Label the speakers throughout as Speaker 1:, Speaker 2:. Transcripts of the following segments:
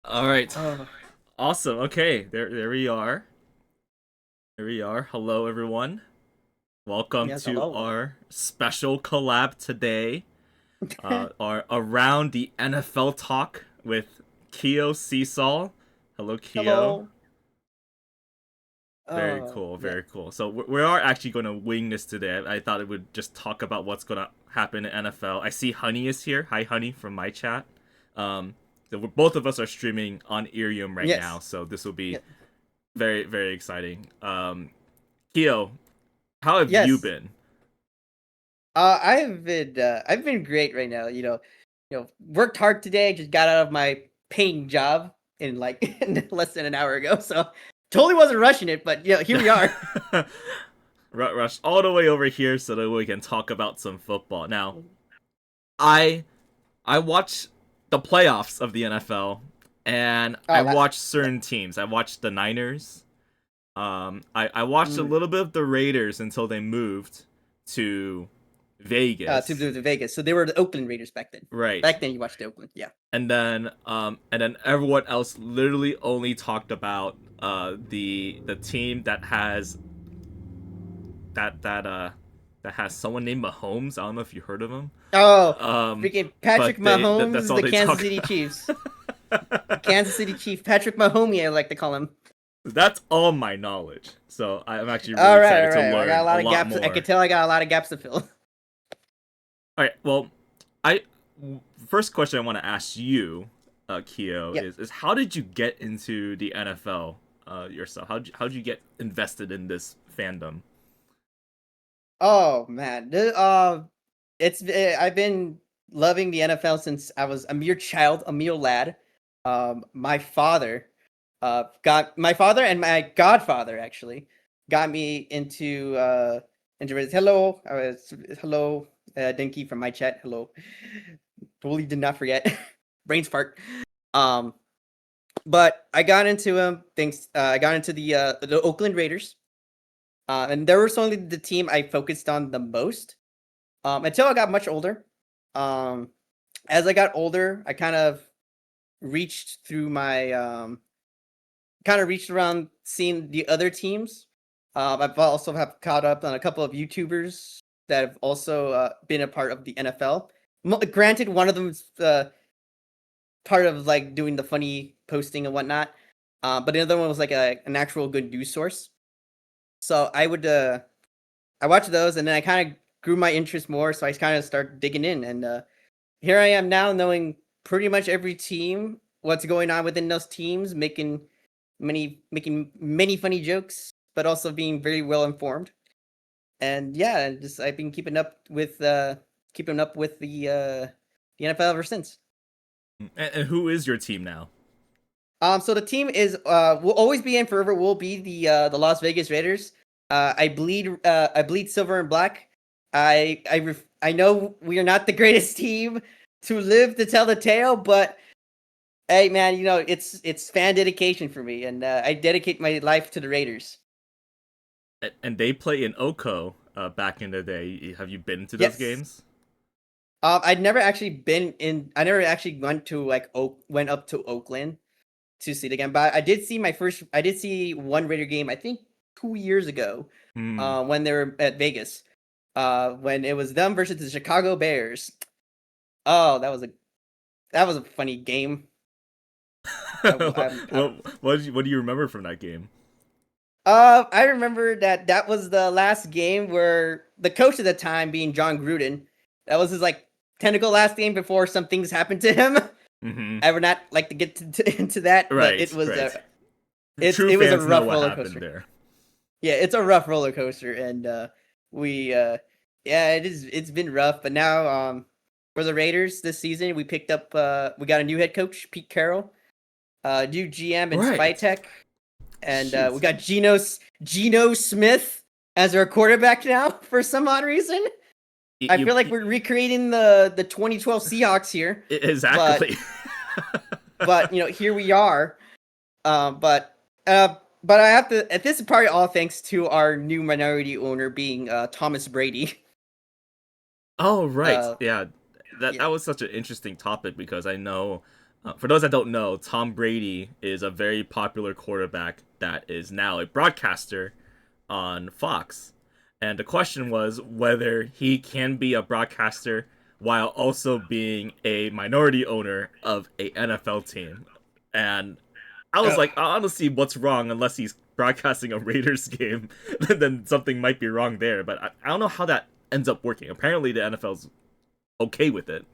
Speaker 1: All right.
Speaker 2: Oh,
Speaker 1: Awesome. Okay, there we are. There we are. Hello everyone. Welcome
Speaker 2: yes,
Speaker 1: to
Speaker 2: hello.
Speaker 1: our special collab today. Our around the NFL talk with Keo Seesaw. Hello Keo.
Speaker 2: Hello.
Speaker 1: Very
Speaker 2: Oh,
Speaker 1: cool,
Speaker 2: man.
Speaker 1: very cool. So we are actually going to wing this today. I thought it would just talk about what's going to happen in NFL. I see Honey is here. Hi Honey from my chat. Um both of us are streaming on IRIAM right now,
Speaker 2: Yes.
Speaker 1: so this will be
Speaker 2: Yeah.
Speaker 1: very exciting. Keo, how have you
Speaker 2: Yes.
Speaker 1: been?
Speaker 2: I've been great right now. Worked hard today. Just got out of my paying job in like in less than an hour ago. So totally wasn't rushing it, but here we are.
Speaker 1: Rush all the way over here so that we can talk about some football. Now, I I watch the playoffs of the NFL, and I
Speaker 2: Oh,
Speaker 1: watch
Speaker 2: yeah.
Speaker 1: certain teams. I watched the Niners. I watched a
Speaker 2: Mm.
Speaker 1: little bit of the Raiders until they moved to
Speaker 2: To
Speaker 1: Vegas.
Speaker 2: the Vegas. So they were the Oakland Raiders back then.
Speaker 1: Right.
Speaker 2: Back then you watched Oakland. Yeah.
Speaker 1: And then everyone else literally only talked about the team that has that that uh that has someone named Mahomes. I don't know if you heard of him.
Speaker 2: Oh,
Speaker 1: Um,
Speaker 2: freaking Patrick
Speaker 1: but that's
Speaker 2: Mahomes,
Speaker 1: all
Speaker 2: the
Speaker 1: they
Speaker 2: Kansas
Speaker 1: talk
Speaker 2: City Chiefs. The
Speaker 1: about.
Speaker 2: Kansas City Chief, Patrick Mahomes, I like to call him.
Speaker 1: That's all my knowledge. So I'm actually really
Speaker 2: All right,
Speaker 1: excited
Speaker 2: all
Speaker 1: to
Speaker 2: right. I got a
Speaker 1: learn a
Speaker 2: lot of
Speaker 1: lot
Speaker 2: gaps. I could
Speaker 1: more.
Speaker 2: tell I got a lot of gaps to fill.
Speaker 1: All right. Well, I first question I want to ask you, Keo,
Speaker 2: Yeah.
Speaker 1: is how did you get into the NFL yourself? How'd you get invested in this fandom?
Speaker 2: Oh man. I've been loving the NFL since I was a mere child, a mere lad. My father, got my father and my godfather actually got me into it. Hello, Dinky from my chat. Hello. Totally did not forget. Brains fart. Um, but I got into him. Thanks. I got into the Oakland Raiders. And they were only the team I focused on the most until I got much older. Um, as I got older, I reached through my kind of reached around seeing the other teams. I've also have caught up on a couple of YouTubers that have also been a part of the NFL. Granted, one of them's part of like doing the funny posting and whatnot, but the other one was like an actual good news source. So I watched those, and then I kind of grew my interest more. So I kind of started digging in, and here I am now, knowing pretty much every team, what's going on within those teams, making many funny jokes, but also being very well informed. And yeah, just I've been keeping up with the NFL ever since.
Speaker 1: And who is your team now?
Speaker 2: So the team is will always be in forever. Will be the Las Vegas Raiders. I bleed silver and black. I know we are not the greatest team to live to tell the tale, but hey, man, it's fan dedication for me, and I dedicate my life to the Raiders.
Speaker 1: And they play in Oko back in the day. Have you been to those
Speaker 2: Yes.
Speaker 1: games?
Speaker 2: I'd never actually been in. I never actually went up to Oakland to see it again. But I did see my first. I did see one Raider game. I think 2 years ago,
Speaker 1: Hmm.
Speaker 2: when they were at Vegas. When it was them versus the Chicago Bears. Oh, that was a funny game.
Speaker 1: What do you remember from that game?
Speaker 2: I remember that was the last game where the coach at the time, being John Gruden, that was his like technical last game before some things happened to him.
Speaker 1: Hmm.
Speaker 2: I would not like to get into that, but
Speaker 1: Right, right. True
Speaker 2: it was a
Speaker 1: fans know
Speaker 2: rough
Speaker 1: what
Speaker 2: roller
Speaker 1: happened
Speaker 2: coaster.
Speaker 1: there.
Speaker 2: Yeah, it's a rough roller coaster, and we yeah, it's been rough, but now for the Raiders this season, we got a new head coach, Pete Carroll, new GM in
Speaker 1: Right.
Speaker 2: Spytech, and we
Speaker 1: Shoot.
Speaker 2: got Geno Smith as our quarterback now for some odd reason. I feel like we're recreating the 2012 Seahawks here, but
Speaker 1: Exactly.
Speaker 2: here we are. But but I have to. This is probably all thanks to our new minority owner being Thomas Brady.
Speaker 1: Oh right,
Speaker 2: Uh,
Speaker 1: yeah. That
Speaker 2: yeah,
Speaker 1: that was such an interesting topic because I know, For those that don't know, Tom Brady is a very popular quarterback that is now a broadcaster on Fox. And the question was whether he can be a broadcaster while also being a minority owner of a NFL team. And I was
Speaker 2: Ugh.
Speaker 1: like, I don't see what's wrong unless he's broadcasting a Raiders game. Then something might be wrong there. But I don't know how that ends up working. Apparently, the NFL's okay with it.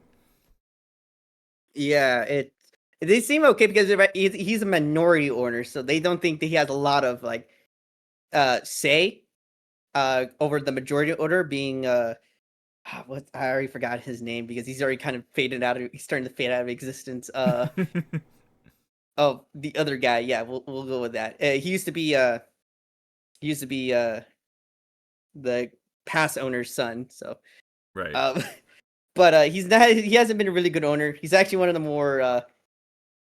Speaker 2: Yeah, they seem okay because he's a minority owner, so they don't think that he has a lot of like say over the majority owner being what I already forgot his name because he's already kind of faded out. He's starting to fade out of existence. Oh, the other guy. Yeah, we'll go with that. He used to be the past owner's son. So,
Speaker 1: Right.
Speaker 2: um, but he hasn't been a really good owner. He's actually one of the more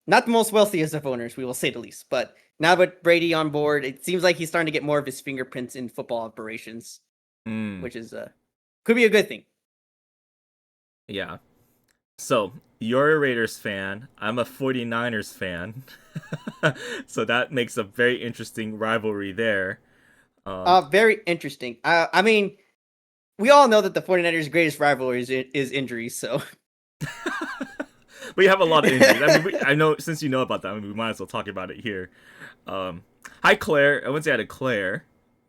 Speaker 2: not the most wealthiest of owners, we will say the least. But now with Brady on board, it seems like he's starting to get more of his fingerprints in football operations,
Speaker 1: Mm,
Speaker 2: which is could be a good thing.
Speaker 1: yeah. So, you're a Raiders fan. I'm a 49ers fan. So that makes a very interesting rivalry there. Um,
Speaker 2: Very interesting. I mean, we all know that the 49ers' greatest rivalry is injuries, so
Speaker 1: we have a lot of injuries. I mean, I know since you know about that, I mean, we might as well talk about it here. Hi, Claire. I wouldn't say hi to Claire.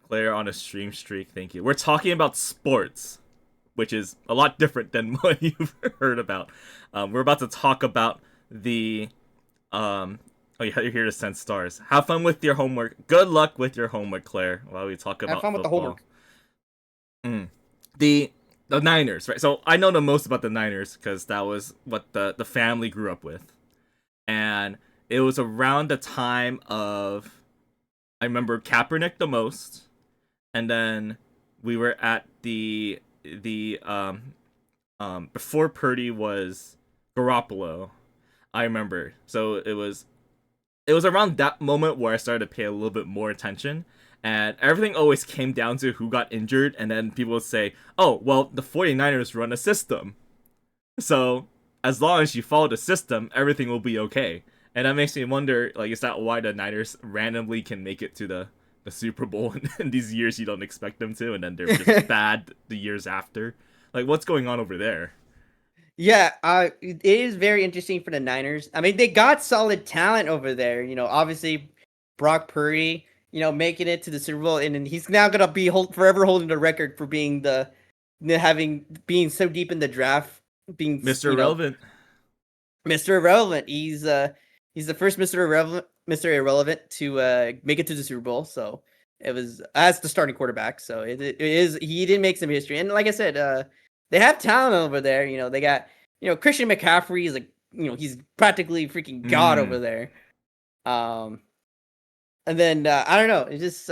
Speaker 1: Claire on a stream streak. Thank you. We're talking about sports, which is a lot different than what you've heard about. We're about to talk about the. Oh, yeah, you're here to send stars. Have fun with your homework. Good luck with your homework, Claire, while we talk
Speaker 2: have
Speaker 1: about
Speaker 2: fun with the
Speaker 1: football.
Speaker 2: homework.
Speaker 1: Mm. The Niners, right? So I know the most about the Niners because that was what the family grew up with, and it was around the time of I remember Kaepernick the most, and then we were at the before Purdy was Garoppolo. I remember, so it was around that moment where I started to pay a little bit more attention. And everything always came down to who got injured, and then people would say, oh, well, the 49ers run a system. So as long as you follow the system, everything will be okay. And that makes me wonder, like, is that why the Niners randomly can make it to the Super Bowl in these years you don't expect them to, and then they're just bad the years after? Like, what's going on over there?
Speaker 2: Yeah, it is very interesting for the Niners. I mean, they got solid talent over there. You know, obviously Brock Purdy, you know, making it to the Super Bowl, and then he's now gonna be forever holding the record for being having being so deep in the draft, being
Speaker 1: Mr.
Speaker 2: you know
Speaker 1: Relevant.
Speaker 2: Mr. Irrelevant. He's the first Mr. Irrelevant to make it to the Super Bowl. So it was as the starting quarterback. So it is he did make some history. And like I said, they have talent over there. You know, they got Christian McCaffrey is like he's practically freaking god over
Speaker 1: Mm.
Speaker 2: there. Um, and then I don't know. It just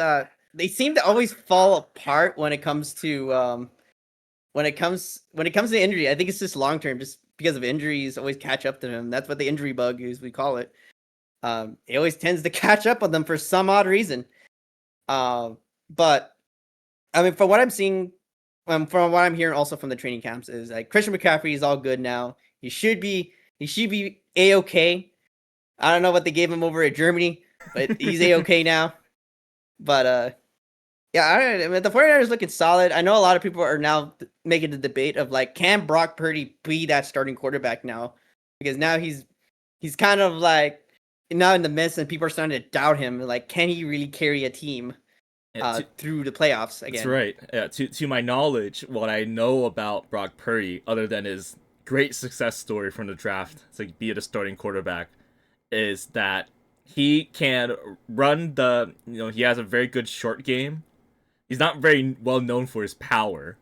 Speaker 2: they seem to always fall apart when it comes to when it comes to injury. I think it's just long term, just because of injuries always catch up to him. That's what the injury bug is, we call it. It always tends to catch up on them for some odd reason. But I mean, from what I'm seeing, from what I'm hearing, also from the training camps, is like Christian McCaffrey is all good now. He should be a okay. I don't know what they gave him over at Germany, but he's a okay now. But yeah, I don't know. I mean, the 49ers looking solid. I know a lot of people are now making the debate of like, can Brock Purdy be that starting quarterback now? Because now he's kind of like now in the midst, and people are starting to doubt him. Like, can he really carry a team
Speaker 1: Yeah,
Speaker 2: through the playoffs
Speaker 1: that's
Speaker 2: again?
Speaker 1: right. Yeah, to my knowledge, what I know about Brock Purdy, other than his great success story from the draft to be a starting quarterback, is that he can run the. He has a very good short game. He's not very well known for his power,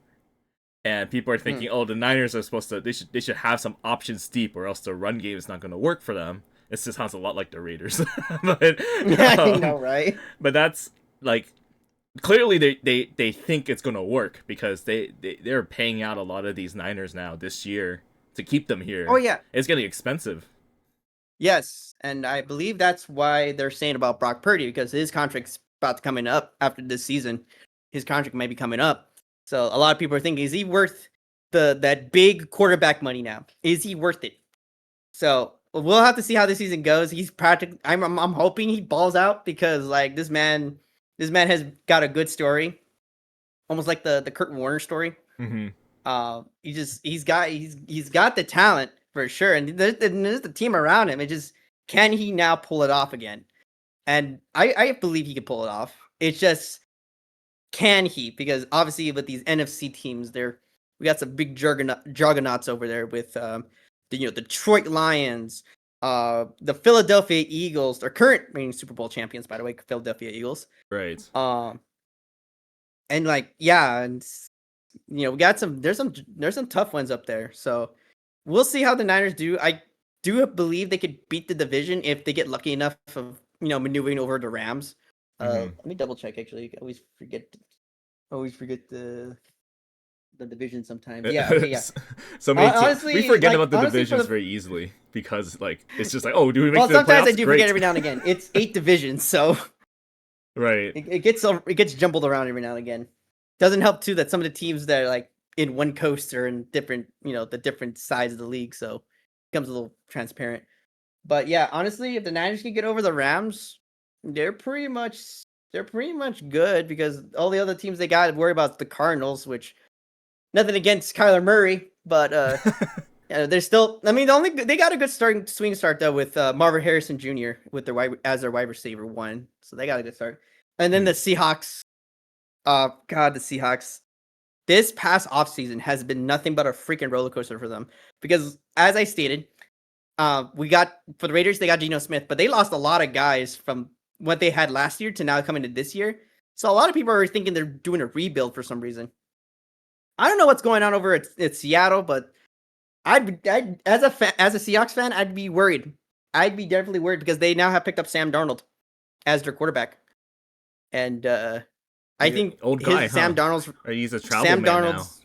Speaker 1: and people are
Speaker 2: Hmm.
Speaker 1: thinking, oh, the Niners are supposed to. They should have some options deep, or else the run game is not going to work for them. This just sounds a lot like the Raiders, but
Speaker 2: I
Speaker 1: um,
Speaker 2: know, right?
Speaker 1: but that's like clearly they think it's gonna work because they're paying out a lot of these Niners now this year to keep them
Speaker 2: Oh
Speaker 1: here.
Speaker 2: yeah,
Speaker 1: It's getting expensive.
Speaker 2: yes, and I believe that's why they're saying about Brock Purdy because his contract's about to coming up after this season. His contract might be coming up, so a lot of people are thinking, is he worth that big quarterback money now? Is he worth it? So we'll have to see how the season goes. He's practically. I'm hoping he balls out because like this man has got a good story, almost like the Kurt Warner story.
Speaker 1: Hmm.
Speaker 2: He's got the talent for sure, and there's the team around him. It just can he now pull it off again? And I believe he can pull it off. It's just can he? Because obviously with these NFC teams, we got some big juggernauts over there with the Detroit Lions, the Philadelphia Eagles, their current reigning Super Bowl champions, by the way, Philadelphia Eagles.
Speaker 1: Right.
Speaker 2: And like yeah, and we got there's some tough ones up there. So we'll see how the Niners do. I do believe they could beat the division if they get lucky enough of maneuvering over the Rams.
Speaker 1: Hmm.
Speaker 2: Let me double check. Actually, I always forget the division sometimes. Yeah. Okay. Yeah.
Speaker 1: So many we
Speaker 2: Honestly,
Speaker 1: forget
Speaker 2: like
Speaker 1: about the
Speaker 2: honestly,
Speaker 1: divisions very easily because like it's just like, oh, do we make
Speaker 2: well,
Speaker 1: the
Speaker 2: sometimes I
Speaker 1: playoffs?
Speaker 2: do
Speaker 1: Great.
Speaker 2: forget every now and again. It's 8 divisions, so
Speaker 1: Right.
Speaker 2: it gets jumbled around every now and again. Doesn't help too that some of the teams that are like in one coast are in different, the different sides of the league, so it becomes a little transparent. But yeah, honestly, if the Niners can get over the Rams, they're pretty much good because all the other teams they got to worry about the Cardinals, which nothing against Kyler Murray, but yeah, they're still. I mean, they got a good swing start though with Marvin Harrison Jr. with their wide receiver one, so they got a good start. And then
Speaker 1: Hmm.
Speaker 2: the Seahawks. God, the Seahawks. This past offseason has been nothing but a freaking roller coaster for them because, as I stated, we got for the Raiders they got Geno Smith, but they lost a lot of guys from what they had last year to now coming to this year. So a lot of people are thinking they're doing a rebuild for some reason. I don't know what's going on over at Seattle, but I'd as a Seahawks fan, I'd be worried. I'd be definitely worried because they now have picked up Sam Darnold as their quarterback, and I
Speaker 1: He's an
Speaker 2: think
Speaker 1: old guy,
Speaker 2: his
Speaker 1: huh?
Speaker 2: Sam Darnold's
Speaker 1: Or he's a travel
Speaker 2: Sam
Speaker 1: man now.
Speaker 2: Darnold's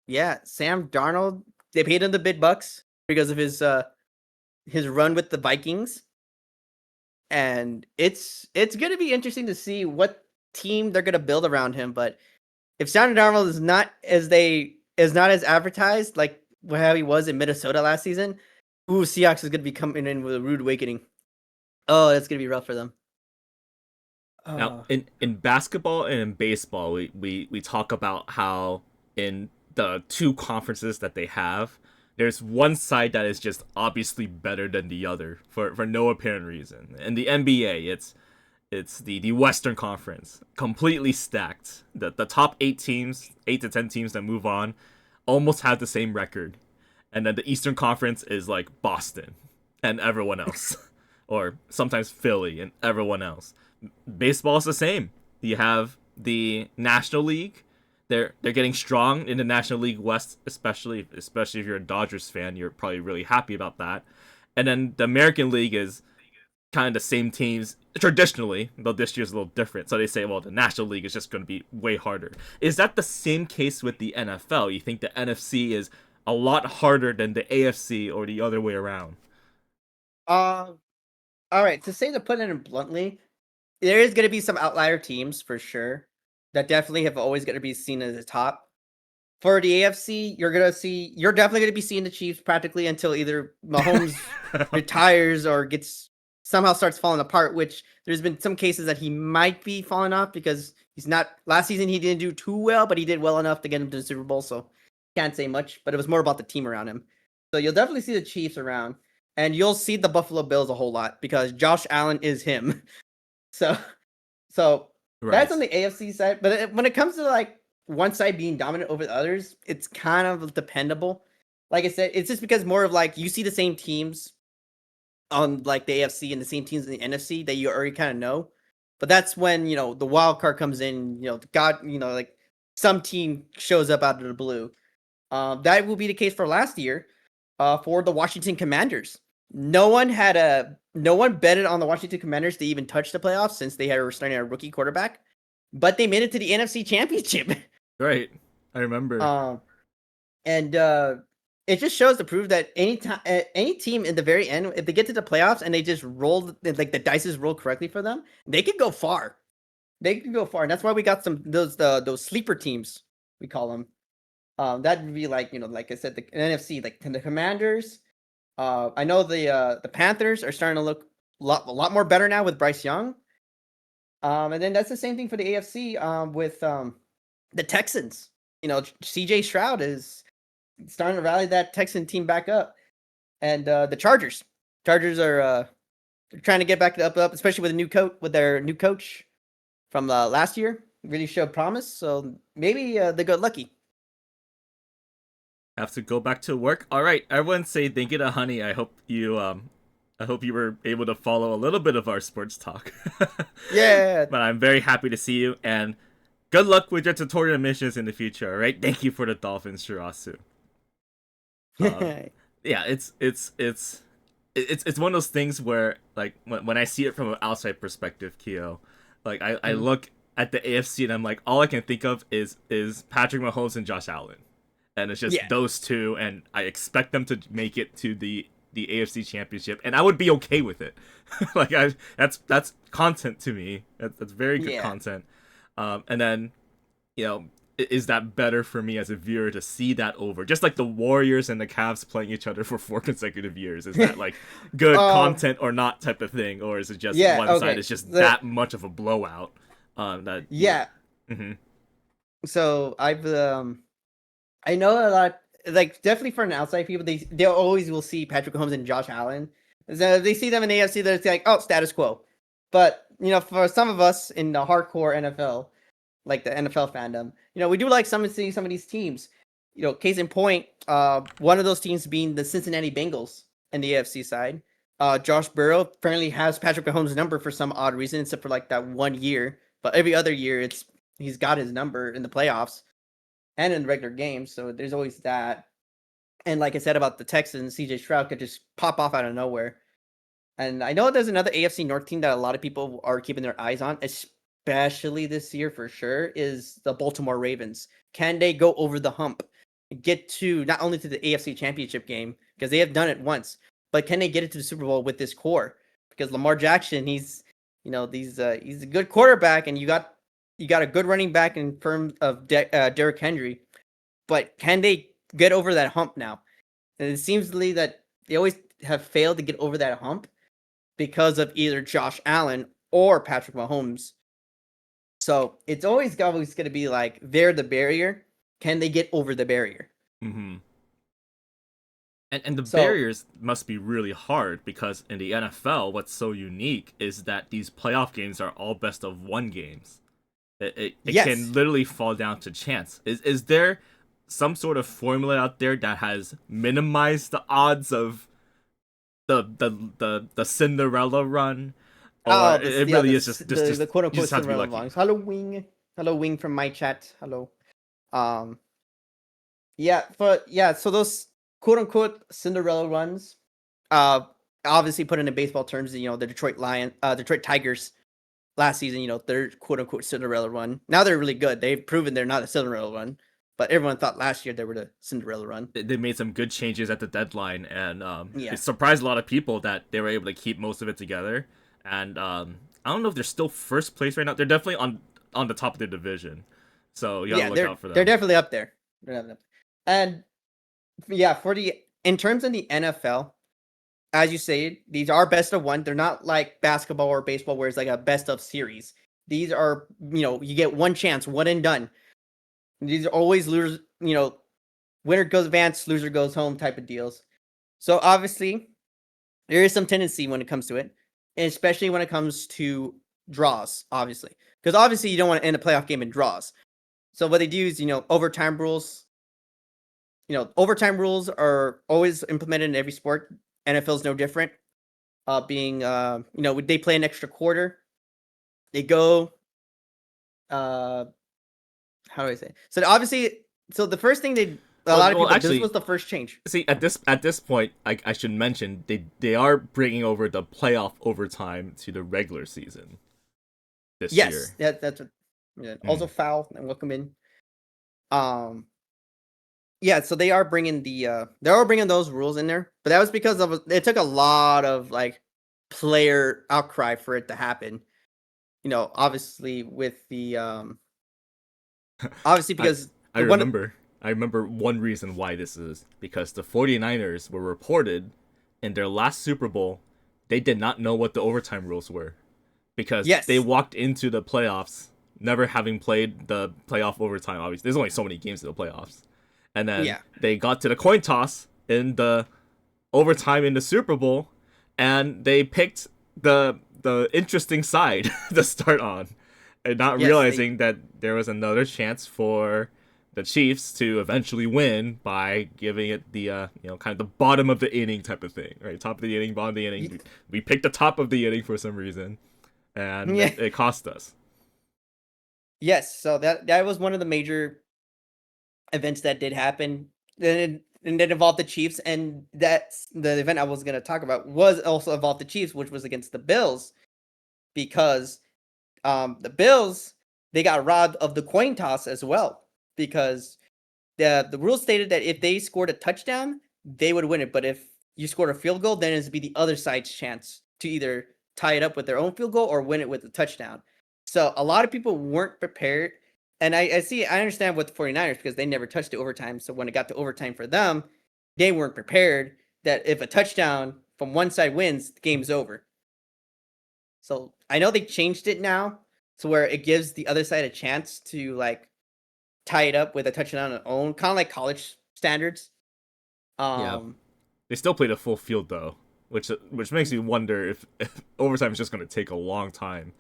Speaker 2: yeah Sam Darnold. They paid him the big bucks because of his run with the Vikings, and it's gonna be interesting to see what team they're gonna build around him. But if Sam Darnold is not as advertised like how he was in Minnesota last season, Seahawks is gonna be coming in with a rude awakening. Oh, that's gonna be rough for them.
Speaker 1: Now,
Speaker 2: Oh,
Speaker 1: in basketball and in baseball, we talk about how in the two conferences that they have, there's one side that is just obviously better than the other for no apparent reason. In the NBA, it's the Western Conference, completely stacked. The top 8 teams, 8 to 10 teams that move on, almost have the same record, and then the Eastern Conference is like Boston and everyone else, or sometimes Philly and everyone else. Baseball is the same. You have the National League. They're getting strong in the National League West, especially if you're a Dodgers fan. You're probably really happy about that. And then the American League is kind of the same teams traditionally, though this year's a little different. So they say, well, the National League is just going to be way harder. Is that the same case with the NFL? You think the NFC is a lot harder than the AFC or the other way around?
Speaker 2: all right. To put it bluntly, there is gonna be some outlier teams for sure that definitely have always gonna be seen as the top. For the AFC, you're definitely gonna be seeing the Chiefs practically until either Mahomes retires or somehow starts falling apart, which there's been some cases that he might be falling off because he's not last season he didn't do too well, but he did well enough to get him to the Super Bowl, so can't say much, but it was more about the team around him. So you'll definitely see the Chiefs around, and you'll see the Buffalo Bills a whole lot because Josh Allen is him. So so that's
Speaker 1: Right.
Speaker 2: on the AFC side, but when it comes to like one side being dominant over the others, it's kind of dependable. Like I said, it's just because more of like you see the same teams on like the AFC and the same teams in the NFC that you already kind of know. But that's when the wild card comes in. Like some team shows up out of the blue. That will be the case for last year, for the Washington Commanders. No one betted on the Washington Commanders to even touch the playoffs since were starting a rookie quarterback, but they made it to the NFC Championship.
Speaker 1: Right. I remember.
Speaker 2: um, and it just shows to prove that any team in the very end, if they get to the playoffs and they just roll like the dice is rolled correctly for them, they could go far. They could go far, and that's why we got some those sleeper teams we call them. That would be like like I said, the NFC, like the Commanders, I know the Panthers are starting to look a lot more better now with Bryce Young. And then that's the same thing for the AFC with the Texans. CJ Stroud is starting to rally that Texan team back up, and the Chargers. Chargers are they're trying to get back up, especially with a new coach with their new coach from last year. Really showed promise, so maybe they got lucky.
Speaker 1: Have to go back to work. All right, everyone, say thank you to Honey. I hope you were able to follow a little bit of our sports talk.
Speaker 2: Yeah.
Speaker 1: But I'm very happy to see you, and good luck with your tutorial missions in the future. All right, thank you for the dolphins, Shirasu. Um, yeah, it's one of those things where like when I see it from an outside perspective, Keo, like I
Speaker 2: Mm.
Speaker 1: look at the AFC and I'm like, all I can think of is Patrick Mahomes and Josh Allen, and it's just
Speaker 2: Yeah.
Speaker 1: those two, and I expect them to make it to the AFC Championship, and I would be okay with it. Like that's content to me. That's very good
Speaker 2: Yeah.
Speaker 1: content. And then is that better for me as a viewer to see that over just like the Warriors and the Cavs playing each other for 4 consecutive years? Is that like good
Speaker 2: um.
Speaker 1: content or not type of thing, or is it just
Speaker 2: Yeah.
Speaker 1: one side
Speaker 2: Okay.
Speaker 1: is just that much of a blowout? That
Speaker 2: Yeah.
Speaker 1: hmm
Speaker 2: So I know a lot, like definitely for an outside people, they always will see Patrick Mahomes and Josh Allen. So they see them in the AFC, they're like, oh, status quo. But for some of us in the hardcore NFL, like the NFL fandom, we do like seeing some of these teams. Case in point, one of those teams being the Cincinnati Bengals in the AFC side. Josh Burrow apparently has Patrick Mahomes' number for some odd reason, except for like that 1 year. But every other year, he's got his number in the playoffs and in regular games. So there's always that. And like I said about the Texans, CJ Stroud could just pop off out of nowhere. And I know there's another AFC North team that a lot of people are keeping their eyes on, especially this year for sure, is the Baltimore Ravens. Can they go over the hump, get to not only to the AFC Championship game because they have done it once, but can they get it to the Super Bowl with this core? Because Lamar Jackson, he's a good quarterback, and you got a good running back in terms of Derrick Henry, but can they get over that hump now? And it seems to me that they always have failed to get over that hump because of either Josh Allen or Patrick Mahomes. So it's always going to be like they're the barrier. Can they get over the barrier?
Speaker 1: hmm and the
Speaker 2: So
Speaker 1: barriers must be really hard because in the NFL, what's so unique is that these playoff games are all best of one games. It can
Speaker 2: yes,
Speaker 1: literally fall down to chance. Is there some sort of formula out there that has minimized the odds of the Cinderella run, or
Speaker 2: oh
Speaker 1: it
Speaker 2: yeah,
Speaker 1: really is
Speaker 2: the
Speaker 1: just
Speaker 2: quote
Speaker 1: you
Speaker 2: unquote
Speaker 1: just have to be
Speaker 2: Cinderella
Speaker 1: lucky?
Speaker 2: songs. Hello Wing from my chat. Hello. Um, yeah, but yeah, so those quote unquote Cinderella runs, uh, obviously put into baseball terms, the Detroit Tigers last season, their quote unquote Cinderella run. Now they're really good. They've proven they're not a Cinderella run, but everyone thought last year they were the Cinderella run.
Speaker 1: They made some good changes at the deadline, and it
Speaker 2: Yeah,
Speaker 1: surprised a lot of people that they were able to keep most of it together. And I don't know if they're still first place right now. They're definitely on the top of their division, so you got to
Speaker 2: yeah,
Speaker 1: look
Speaker 2: they're
Speaker 1: out for
Speaker 2: they're
Speaker 1: them.
Speaker 2: definitely up there. They're definitely up there. And yeah, for the in terms of the NFL, as you say, these are best of one. They're not like basketball or baseball where it's like a best of series. These are, you get one chance, one and done. These are always losers, winner goes advance, loser goes home type of deals. So obviously, there is some tendency when it comes to it, and especially when it comes to draws, obviously. Because obviously you don't want to end a playoff game in draws. So what they do is, overtime rules. Overtime rules are always implemented in every sport. NFL is no different. Being they play an extra quarter. They go uh how do I say? So obviously, so the first thing a lot of
Speaker 1: Well,
Speaker 2: people, this
Speaker 1: actually,
Speaker 2: was the first change.
Speaker 1: see at this point, I should mention they are bringing over the playoff overtime to the regular season this
Speaker 2: Yes,
Speaker 1: year.
Speaker 2: that's what, yeah, also
Speaker 1: Mm.
Speaker 2: foul and welcome in. Um yeah, so they are bringing those rules in there, but that was because of it took a lot of like player outcry for it to happen. Obviously with the obviously
Speaker 1: I
Speaker 2: because
Speaker 1: I
Speaker 2: the one
Speaker 1: remember I remember one reason why this is because the 49ers were reported in their last Super Bowl, they did not know what the overtime rules were because they
Speaker 2: Yes.
Speaker 1: walked into the playoffs never having played the playoff overtime. Obviously, there's only so many games in the playoffs, and then
Speaker 2: Yeah.
Speaker 1: they got to the coin toss in the overtime in the Super Bowl, and they picked the interesting side to start on, and not
Speaker 2: Yes. They.
Speaker 1: realizing that there was another chance for the Chiefs to eventually win by giving it the kind of the bottom of the inning type of thing, right? Top of the inning, bottom of the inning. We picked the top of the inning for some reason, and
Speaker 2: Yeah.
Speaker 1: it cost us.
Speaker 2: Yes. So that was one of the major events that did happen. And it involved the Chiefs, and that's the event I was going to talk about was also involved the Chiefs, which was against the Bills, because the Bills, they got robbed of the coin toss as well, because the rules stated that if they scored a touchdown, they would win it. But if you scored a field goal, then it'd be the other side's chance to either tie it up with their own field goal or win it with a touchdown. So a lot of people weren't prepared. And I understand with the 49ers because they never touched the overtime. So when it got to overtime for them, they weren't prepared that if a touchdown from one side wins, the game's over. So I know they changed it now to where it gives the other side a chance to like tie it up with a touchdown on their own, kind of like college standards.
Speaker 1: Yeah,
Speaker 2: Um,
Speaker 1: they still played a full field though, which makes me wonder if overtime is just going to take a long time.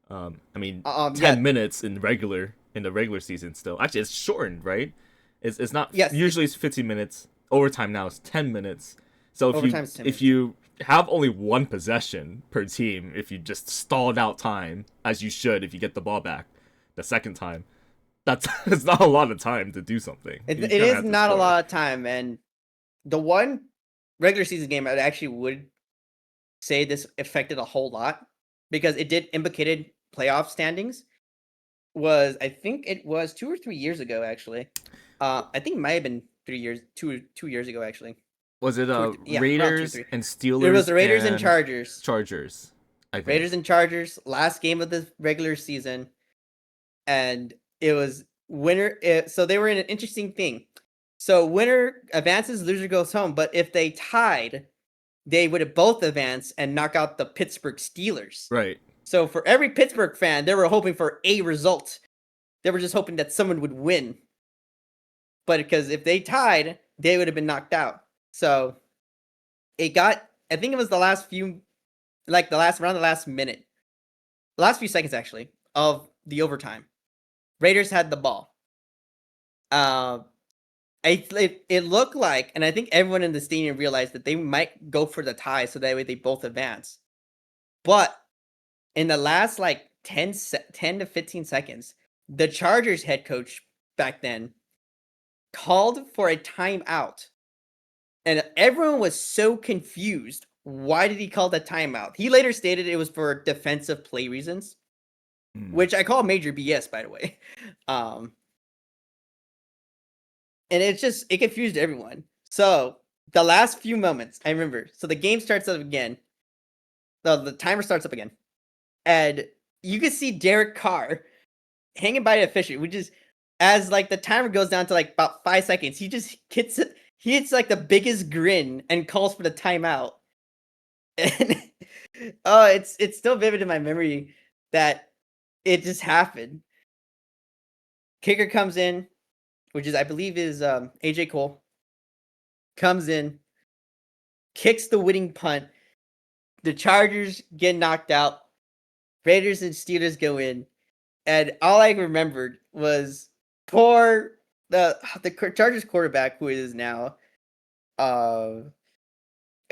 Speaker 1: I mean,
Speaker 2: yeah,
Speaker 1: 10 minutes in the regular season still. Actually, it's shortened, right? It's not
Speaker 2: yes,
Speaker 1: usually it's 15 minutes. Overtime now is 10 minutes. So
Speaker 2: overtime's 10
Speaker 1: if
Speaker 2: minutes.
Speaker 1: you have only one possession per team, if you just stalled out time as you should, if you get the ball back the second time, that's it's not a lot of time to do something.
Speaker 2: It
Speaker 1: You
Speaker 2: it
Speaker 1: kind of
Speaker 2: is
Speaker 1: have to
Speaker 2: not a
Speaker 1: score.
Speaker 2: lot of time, and the one regular season game I actually would say this affected a whole lot because it did implicated playoff standings. Was I think it was 2 or 3 years ago actually. I think it might have been 3 years, 2 years ago actually.
Speaker 1: Was it
Speaker 2: Yeah, around two
Speaker 1: Raiders
Speaker 2: three.
Speaker 1: and
Speaker 2: It was
Speaker 1: Steelers
Speaker 2: the Raiders and
Speaker 1: and
Speaker 2: Chargers.
Speaker 1: Chargers? I think.
Speaker 2: Raiders and Chargers, last game of the regular season, and it was winner. So they were in an interesting thing. So winner advances, loser goes home. But if they tied, they would have both advanced and knock out the Pittsburgh Steelers.
Speaker 1: Right.
Speaker 2: So for every Pittsburgh fan, they were hoping for a result. They were just hoping that someone would win. But because if they tied, they would have been knocked out. So it got, I think it was the last few, like around the last minute, the last few seconds actually, of the overtime. Raiders had the ball. Uh, it looked like, and I think everyone in the stadium realized that they might go for the tie so that way they both advance. But in the last like 10 to 15 seconds, the Chargers head coach back then called for a timeout. And everyone was so confused. Why did he call that timeout? He later stated it was for defensive play reasons,
Speaker 1: Hmm.
Speaker 2: which I call major BS, by the way. Um, and it confused everyone. So the last few moments, I remember. So the game starts up again. The timer starts up again, and you can see Derek Carr hanging by a official. We just as like the timer goes down to like about 5 seconds, he just hits it. He hits like the biggest grin and calls for the timeout. And oh, it's still vivid in my memory that it just happened. Kicker comes in, which is I believe is AJ Cole. Comes in, kicks the winning punt. The Chargers get knocked out. Raiders and Steelers go in, and all I remembered was poor the Chargers quarterback who it is now. Uh,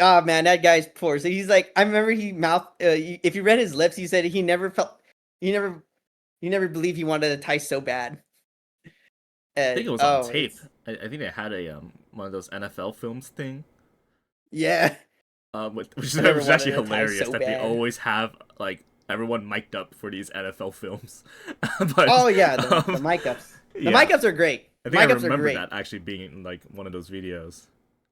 Speaker 2: oh man, that guy's poor. So he's like, I remember he mouth. If you read his lips, he said he never felt, he never, he never believed he wanted to tie so bad.
Speaker 1: I think
Speaker 2: And
Speaker 1: it was on
Speaker 2: oh,
Speaker 1: tape.
Speaker 2: it's
Speaker 1: I think they had a one of those NFL films thing,
Speaker 2: yeah,
Speaker 1: which
Speaker 2: I never
Speaker 1: is
Speaker 2: wanted
Speaker 1: actually
Speaker 2: to tie
Speaker 1: hilarious
Speaker 2: so
Speaker 1: that they
Speaker 2: bad.
Speaker 1: always have like everyone mic'd up for these NFL films. But
Speaker 2: Oh yeah, the mic ups. The mic
Speaker 1: yeah,
Speaker 2: ups are great.
Speaker 1: I think I
Speaker 2: Mic ups are
Speaker 1: remember
Speaker 2: great.
Speaker 1: that actually being in like one of those videos.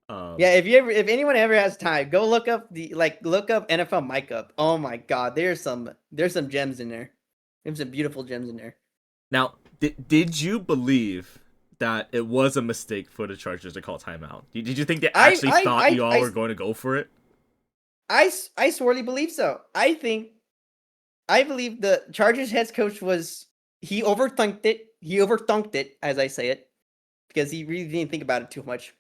Speaker 1: Um,
Speaker 2: Yeah, if anyone ever has time, go look up NFL mic up. Oh my god, there's some gems in there. There's some beautiful gems in there.
Speaker 1: Now, did you believe that it was a mistake for the Chargers to call timeout? Did you think they actually thought you all
Speaker 2: I
Speaker 1: were going to go for it?
Speaker 2: I sorely believe so. I believe the Chargers head coach was he overthunked it. He overthunked it, as I say it, because he really didn't think about it too much.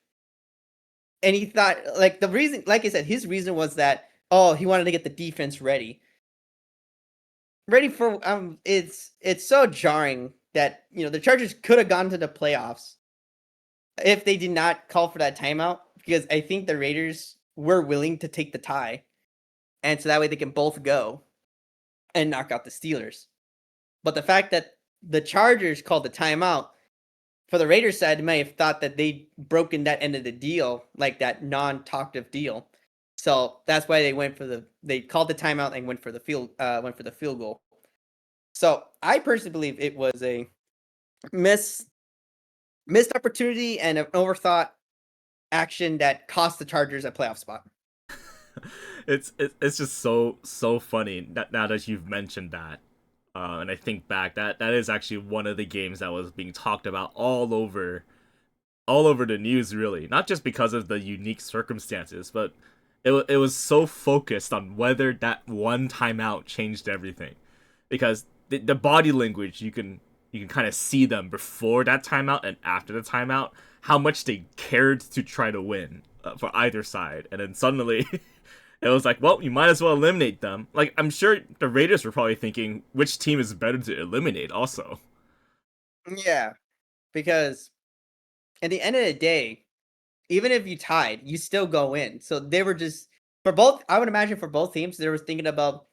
Speaker 2: And he thought like the reason, like I said, his reason was that he wanted to get the defense ready for it's so jarring that the Chargers could have gone to the playoffs if they did not call for that timeout, because I think the Raiders were willing to take the tie, and so that way they can both go and knock out the Steelers. But the fact that the Chargers called the timeout, for the Raiders side, they may have thought that they'd broken that end of the deal, like that non-talkative deal. So that's why they called the timeout and went for the field goal. So I personally believe it was a miss missed opportunity and an overthought action that cost the Chargers a playoff spot.
Speaker 1: It's just so funny that now that you've mentioned that, and I think back that is actually one of the games that was being talked about all over the news, really, not just because of the unique circumstances, but it was so focused on whether that one timeout changed everything, because the body language, you can kind of see them before that timeout and after the timeout, how much they cared to try to win, for either side, and then suddenly it was like, well, you might as well eliminate them. Like, I'm sure the Raiders were probably thinking which team is better to eliminate also.
Speaker 2: Yeah, because at the end of the day, even if you tied, you still go in. So they were just for both. I would imagine for both teams, they were thinking about,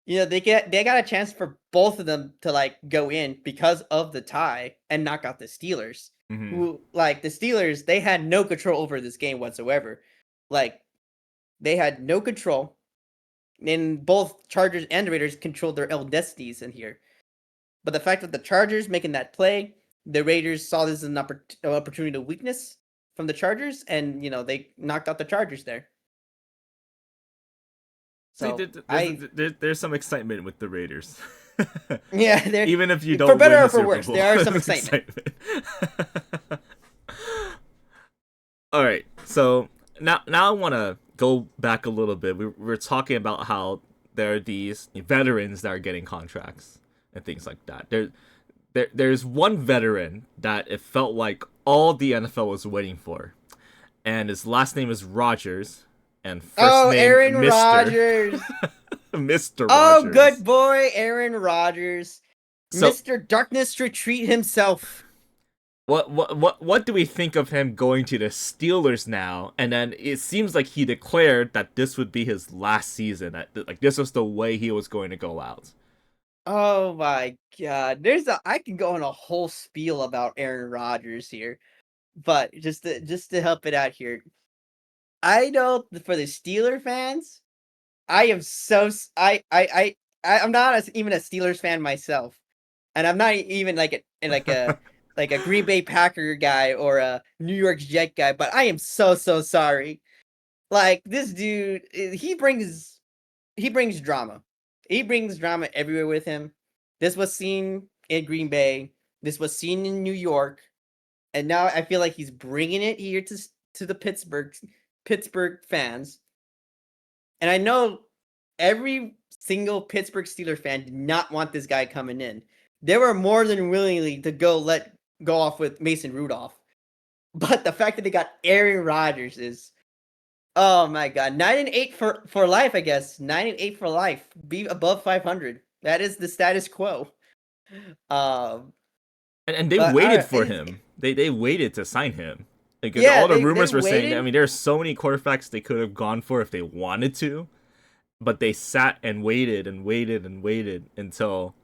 Speaker 2: they got a chance for both of them to like go in because of the tie and knock out the Steelers.
Speaker 1: Hmm.
Speaker 2: Who like the Steelers, they had no control over this game whatsoever. Like they had no control, and both Chargers and Raiders controlled their own destinies in here. But the fact that the Chargers making that play, the Raiders saw this as an opportunity to weakness from the Chargers, and they knocked out the Chargers there.
Speaker 1: See,
Speaker 2: So I,
Speaker 1: there's some excitement with the Raiders.
Speaker 2: yeah, there
Speaker 1: Even if you
Speaker 2: for
Speaker 1: don't
Speaker 2: better
Speaker 1: win
Speaker 2: or
Speaker 1: the
Speaker 2: for
Speaker 1: Super
Speaker 2: worse,
Speaker 1: Bowl,
Speaker 2: there are some
Speaker 1: there's
Speaker 2: excitement.
Speaker 1: excitement. All right, so now I want to go back a little bit. We're talking about how there are these veterans that are getting contracts and things like that. There's one veteran that it felt like all the NFL was waiting for, and his last name is Rogers, and first
Speaker 2: Oh,
Speaker 1: name
Speaker 2: Aaron
Speaker 1: Mister
Speaker 2: Rodgers.
Speaker 1: Mister
Speaker 2: Oh, good
Speaker 1: Rogers.
Speaker 2: boy, Aaron Rodgers.
Speaker 1: So
Speaker 2: Mr. Darkness Retreat himself.
Speaker 1: what do we think of him going to the Steelers now? And then it seems like he declared that this would be his last season. That like this was the way he was going to go out.
Speaker 2: Oh my god. I can go on a whole spiel about Aaron Rodgers here. But just to help it out here, I know for the Steeler fans, I am so I'm not even a Steelers fan myself, and I'm not even like a Green Bay Packer guy or a New York Jet guy. But I am so sorry. Like this dude, he brings drama. He brings drama everywhere with him. This was seen in Green Bay. This was seen in New York, and now I feel like he's bringing it here to the Pittsburgh fans. And I know every single Pittsburgh Steelers fan did not want this guy coming in. They were more than willingly to go off with Mason Rudolph. But the fact that they got Aaron Rodgers is, oh my god, 9-8 for life, I guess. 9-8 for life. Be above 500. That is the status quo. Um,
Speaker 1: And they
Speaker 2: but
Speaker 1: waited for him. They waited to sign him. Because
Speaker 2: yeah,
Speaker 1: all the
Speaker 2: they
Speaker 1: rumors were saying, I
Speaker 2: waited.
Speaker 1: mean, there's so many quarterbacks they could have gone for if they wanted to, but they sat and waited and waited and waited until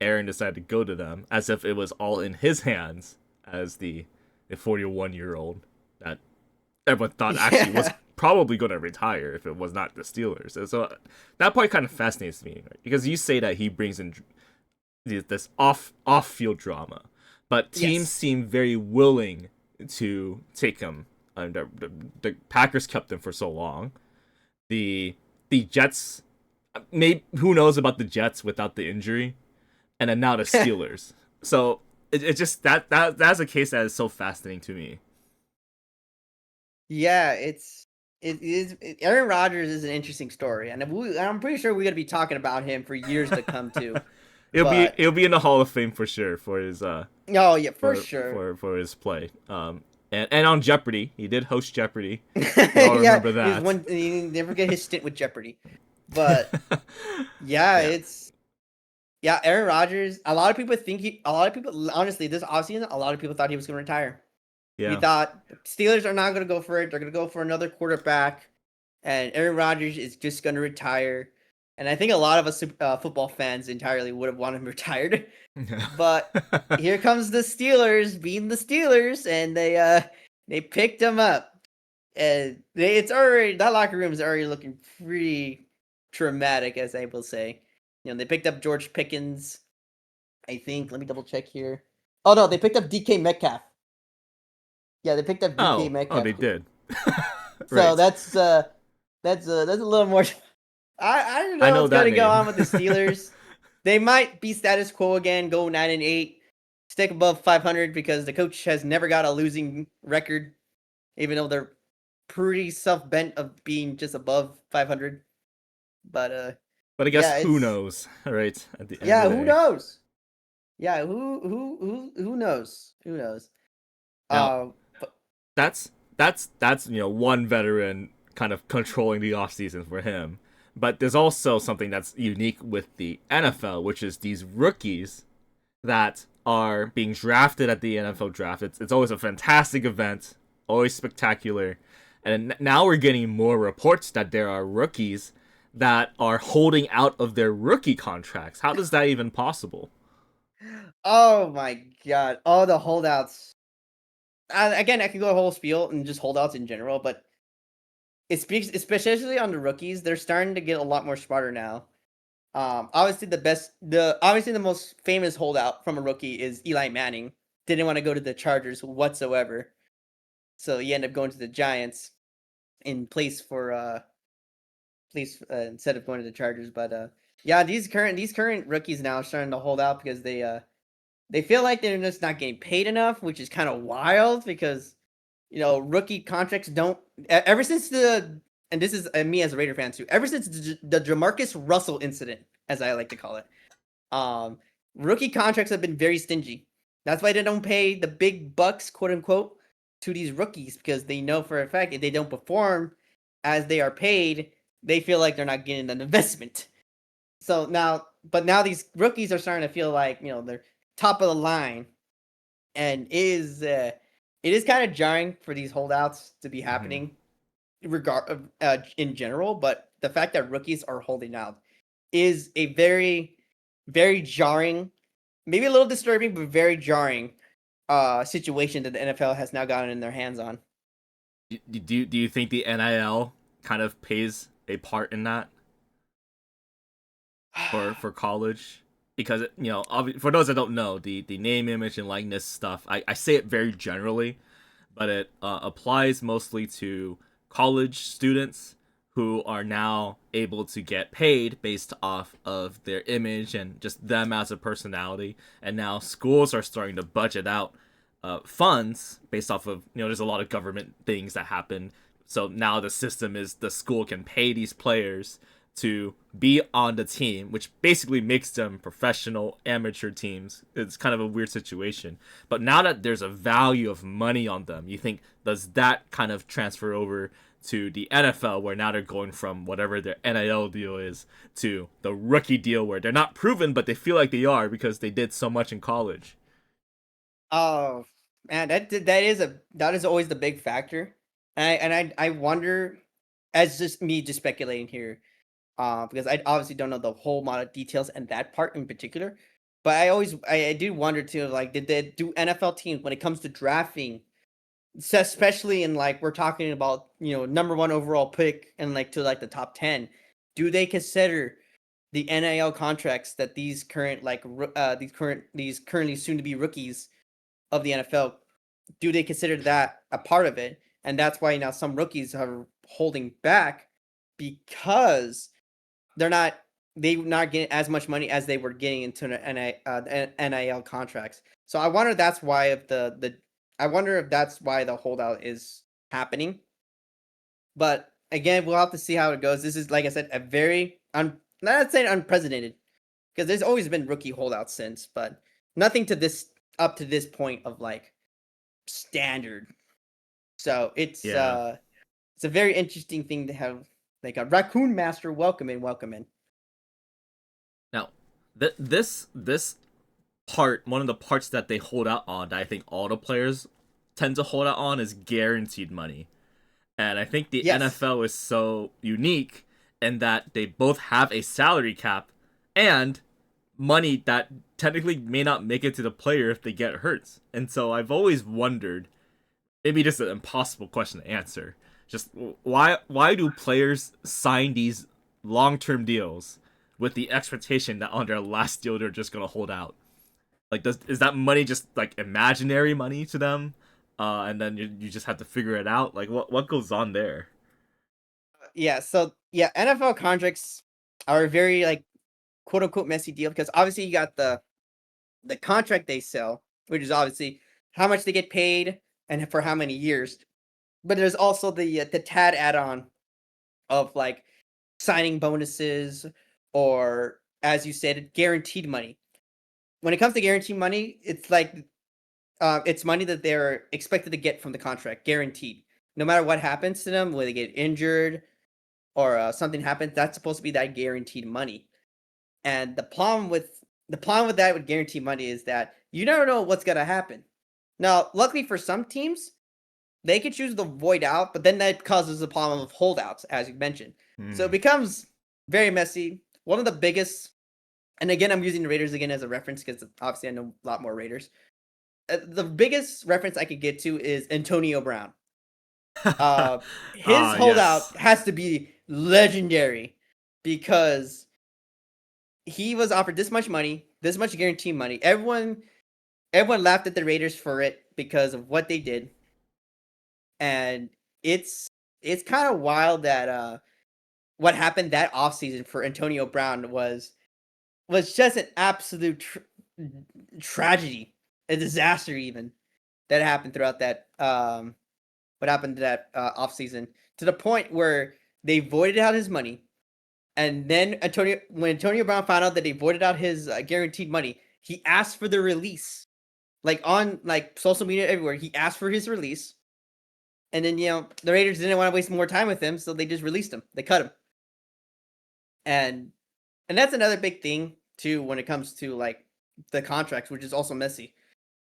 Speaker 1: Aaron decided to go to them, as if it was all in his hands as the 41-year-old that everyone thought actually was
Speaker 2: Yeah,
Speaker 1: probably going to retire if it was not the Steelers. And so that part kind of fascinates me, right? Because you say that he brings in this off field drama, but teams
Speaker 2: yes.
Speaker 1: seem very willing to take him. And the Packers kept him for so long. The the Jets, maybe who knows about the Jets without the injury, and then now the Steelers. So it just that's a case that is so fascinating to me.
Speaker 2: Yeah, Aaron Rodgers is an interesting story, and I'm pretty sure we're gonna be talking about him for years to come too. But
Speaker 1: It'll be in the Hall of Fame for sure for his
Speaker 2: oh yeah, for sure.
Speaker 1: for his play. And on Jeopardy, he did host Jeopardy. We all
Speaker 2: Yeah,
Speaker 1: remember
Speaker 2: he was
Speaker 1: that.
Speaker 2: one. He never get his stint with Jeopardy, but yeah,
Speaker 1: Yeah.
Speaker 2: it's yeah. Aaron Rodgers. A lot of people think he. A lot of people, honestly, this offseason, a lot of people thought he was going to retire. We
Speaker 1: Yeah.
Speaker 2: thought Steelers are not going to go for it. They're going to go for another quarterback, and Aaron Rodgers is just going to retire. And I think a lot of us football fans entirely would have wanted him retired. But here comes the Steelers being the Steelers, and they picked him up. And it's already that locker room is already looking pretty traumatic, as I will say. You know, they picked up George Pickens. I think. Let me double check here. Oh no, they picked up DK Metcalf. Yeah, they picked up DK
Speaker 1: Oh,
Speaker 2: Metcalf.
Speaker 1: they did.
Speaker 2: So
Speaker 1: Right.
Speaker 2: that's a little more. I don't
Speaker 1: I
Speaker 2: know
Speaker 1: know
Speaker 2: what's
Speaker 1: that
Speaker 2: gonna go
Speaker 1: name.
Speaker 2: on with the Steelers. They might be status quo again, go 9-8, stick above 500 because the coach has never got a losing record, even though they're pretty self bent of being just above 500. But
Speaker 1: But I guess
Speaker 2: yeah,
Speaker 1: who
Speaker 2: it's
Speaker 1: knows, right? At the end of
Speaker 2: yeah.
Speaker 1: the
Speaker 2: Who
Speaker 1: day.
Speaker 2: knows? Yeah, who knows? Who knows?
Speaker 1: Now,
Speaker 2: But
Speaker 1: that's one veteran kind of controlling the offseason for him. But there's also something that's unique with the NFL, which is these rookies that are being drafted at the NFL draft. It's always a fantastic event, always spectacular. And now we're getting more reports that there are rookies that are holding out of their rookie contracts. How is that even possible?
Speaker 2: oh my god, all the holdouts. Again, I could go a whole spiel and just holdouts in general, but it speaks especially on the rookies. They're starting to get a lot more smarter now. Obviously the most famous holdout from a rookie is Eli Manning. Didn't want to go to the Chargers whatsoever, so he ended up going to the Giants in place instead of going to the Chargers. But yeah, these current rookies now are starting to hold out because they feel like they're just not getting paid enough, which is kind of wild because rookie contracts don't ever since the and this is me as a Raider fan too. Ever since the Jamarcus Russell incident, as I like to call it, um, rookie contracts have been very stingy. That's why they don't pay the big bucks, quote unquote, to these rookies because they know for a fact if they don't perform as they are paid, they feel like they're not getting an investment. So now these rookies are starting to feel like they're top of the line, and it is kind of jarring for these holdouts to be
Speaker 1: Mm-hmm.
Speaker 2: happening in general. But the fact that rookies are holding out is a very very jarring, maybe a little disturbing, but very jarring situation that the NFL has now gotten in their hands on.
Speaker 1: Do you think the NIL kind of plays a part in that for college? Because for those that don't know, the name, image, and likeness stuff, I say it very generally, but it applies mostly to college students who are now able to get paid based off of their image and just them as a personality. And now schools are starting to budget out funds based off of there's a lot of government things that happen. So now the system is the school can pay these players to be on the team, which basically makes them professional amateur teams. It's kind of a weird situation. But now that there's a value of money on them, you think does that kind of transfer over to the NFL where now they're going from whatever their NIL deal is to the rookie deal where they're not proven but they feel like they are because they did so much in college.
Speaker 2: Oh man, that is always the big factor, and I wonder, as just me just speculating here, because I obviously don't know the whole amount of details and that part in particular, but I do wonder too, like do NFL teams when it comes to drafting, especially in like we're talking about number one overall pick and like to like the top 10, do they consider the NIL contracts that these current these currently soon to be rookies of the NFL, do they consider that a part of it? And that's why now some rookies are holding back because they're not not getting as much money as they were getting into the NIL contracts. So I wonder that's why if the I wonder if that's why the holdout is happening. But again, we'll have to see how it goes. This is, like I said, a very not saying unprecedented, because there's always been rookie holdouts since, but nothing to this up to this point of like standard. So
Speaker 1: Yeah.
Speaker 2: it's a very interesting thing to have like a raccoon master welcome in.
Speaker 1: Now, this part, one of the parts that they hold out on, that I think all the players tend to hold out on, is guaranteed money. And I think the
Speaker 2: Yes.
Speaker 1: NFL is so unique in that they both have a salary cap and money that technically may not make it to the player if they get hurt. And so I've always wondered, maybe just an impossible question to answer, just why do players sign these long-term deals with the expectation that on their last deal they're just gonna hold out? Like, is that money just like imaginary money to them? And then you just have to figure it out. Like, what goes on there?
Speaker 2: Yeah, so yeah, NFL contracts are a very like quote unquote messy deal because obviously you got the contract they sell, which is obviously how much they get paid and for how many years. But there's also the TAD add-on of like signing bonuses or, as you said, guaranteed money. When it comes to guaranteed money, it's like it's money that they're expected to get from the contract, guaranteed. No matter what happens to them, whether they get injured or something happens, that's supposed to be that guaranteed money. And the problem with that with guaranteed money is that you never know what's gonna happen. Now, luckily for some teams, they could choose to void out, but then that causes a problem of holdouts, as you mentioned. So it
Speaker 1: Hmm.
Speaker 2: becomes very messy. One of the biggest, and again, I'm using the Raiders again as a reference because obviously I know a lot more Raiders. The biggest reference I could get to is Antonio Brown. Uh, his
Speaker 1: Ah, yes.
Speaker 2: holdout has to be legendary because he was offered this much money, this much guaranteed money. Everyone laughed at the Raiders for it because of what they did, and it's it's kind of wild that what happened that offseason for Antonio Brown was just an absolute tragedy, a disaster even that happened throughout that what happened to that offseason to the point where they voided out his money. And then when Antonio Brown found out that they voided out his guaranteed money, he asked for the release, like on like social media everywhere. He asked for his release, and then the Raiders didn't want to waste more time with him, so they just released him. They cut him, and and that's another big thing too when it comes to like the contracts, which is also messy.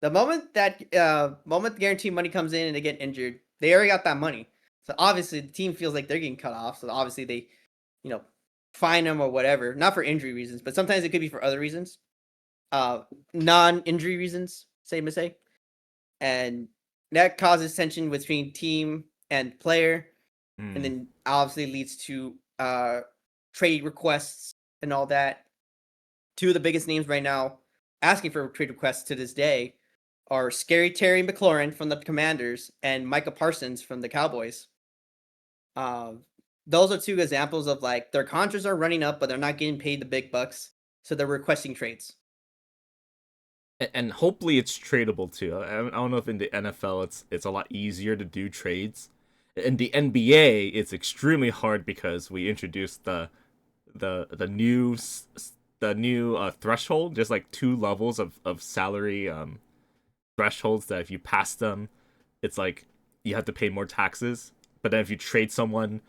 Speaker 2: The moment the guaranteed money comes in and they get injured, they already got that money. So obviously the team feels like they're getting cut off. So obviously they, you know, fine them or whatever. Not for injury reasons, but sometimes it could be for other reasons. Uh Non-injury reasons, same to say. And that causes tension between team and player, and
Speaker 1: Hmm.
Speaker 2: then obviously leads to trade requests and all that. Two of the biggest names right now asking for trade requests to this day are Scary Terry McLaurin from the Commanders and Micah Parsons from the Cowboys. Um, those are two examples of like their contracts are running up, but they're not getting paid the big bucks, so they're requesting trades.
Speaker 1: And hopefully it's tradable too. I don't know if in the NFL it's a lot easier to do trades. In the NBA, it's extremely hard because we introduced the new threshold. There's like two levels of salary thresholds that if you pass them, it's like you have to pay more taxes. But then if you trade someone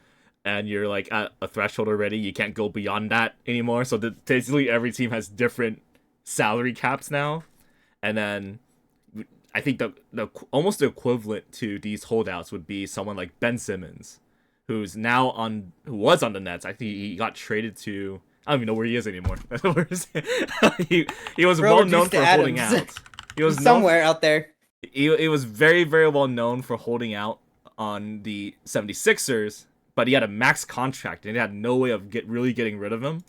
Speaker 1: and you're like at a threshold already, you can't go beyond that anymore. So basically every team has different salary caps now. And then I think the almost the equivalent to these holdouts would be someone like Ben Simmons, who was on the Nets. I think he got traded to, I don't even know where he is anymore. he he was
Speaker 2: Bro
Speaker 1: well known
Speaker 2: reduced to
Speaker 1: for holding
Speaker 2: Adams.
Speaker 1: out. He was
Speaker 2: He's
Speaker 1: known
Speaker 2: somewhere out there.
Speaker 1: he was very very well known for holding out on the 76ers, but he had a max contract and they had no way of really getting rid of him.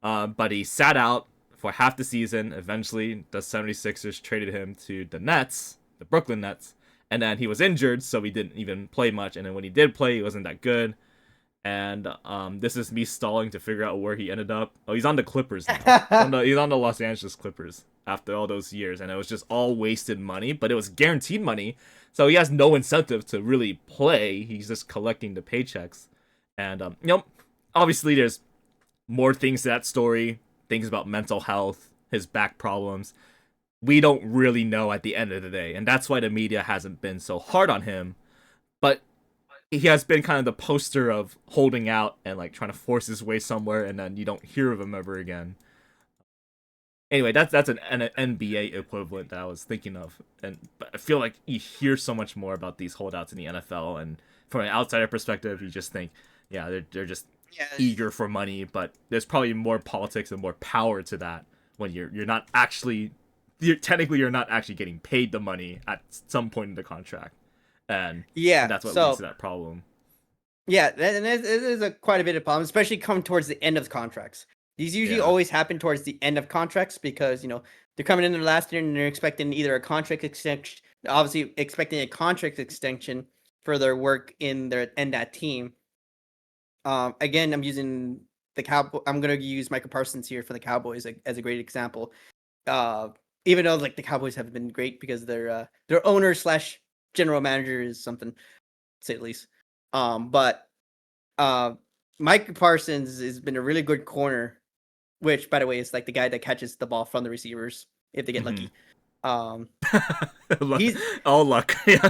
Speaker 1: But he sat out for half the season. Eventually, the 76ers traded him to the Nets, the Brooklyn Nets, and then he was injured, so he didn't even play much. And then when he did play, he wasn't that good. And this is me stalling to figure out where he ended up. Oh, he's on the Clippers now. He's on the Los Angeles Clippers after all those years, and it was just all wasted money. But it was guaranteed money, so he has no incentive to really play. He's just collecting the paychecks, And obviously there's more things to that story, things about mental health, his back problems. We don't really know at the end of the day, and that's why the media hasn't been so hard on him. But he has been kind of the poster of holding out and like trying to force his way somewhere, and then you don't hear of him ever again. Anyway, that's an NBA equivalent that I was thinking of, and but I feel like you hear so much more about these holdouts in the NFL, and from an outsider perspective, you just think, yeah, they're just
Speaker 2: Yeah,
Speaker 1: eager for money, but there's probably more politics and more power to that when you're not actually you're not actually getting paid the money at some point in the contract, and
Speaker 2: yeah.
Speaker 1: that's what leads to
Speaker 2: So
Speaker 1: that problem.
Speaker 2: yeah, and it is a quite a bit of problem, especially coming towards the end of contracts. These usually
Speaker 1: Yeah.
Speaker 2: always happen towards the end of contracts because they're coming in their last year and they're expecting either a contract extension, obviously expecting a contract extension for their work in that team. Again, I'm using the Cowboy. I'm gonna use Michael Parsons here for the Cowboys as a great example. Uh, Even though like the Cowboys have been great because their owner slash general manager is something, to say at least. But uh, Mike Parsons has been a really good corner, which, by the way, is like the guy that catches the ball from the receivers if they get
Speaker 1: Mm-hmm.
Speaker 2: lucky. Um, he's
Speaker 1: All luck. Yeah.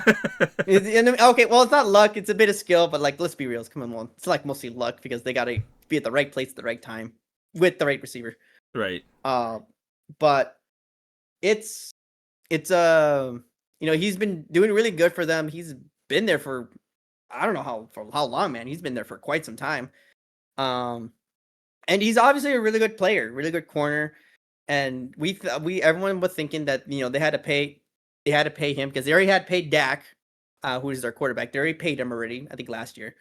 Speaker 2: okay. Well, it's not luck; it's a bit of skill. But like, let's be real. Come on, it's like mostly luck because they got to be at the right place at the right time with the right receiver.
Speaker 1: Right.
Speaker 2: Uh, but it's it's he's been doing really good for them. He's been there for I don't know how long, man. He's been there for quite some time. Um, and he's obviously a really good player, really good corner. And we everyone was thinking that they had to pay him because they already had paid Dak, who is their quarterback. They already paid him already, I think last year.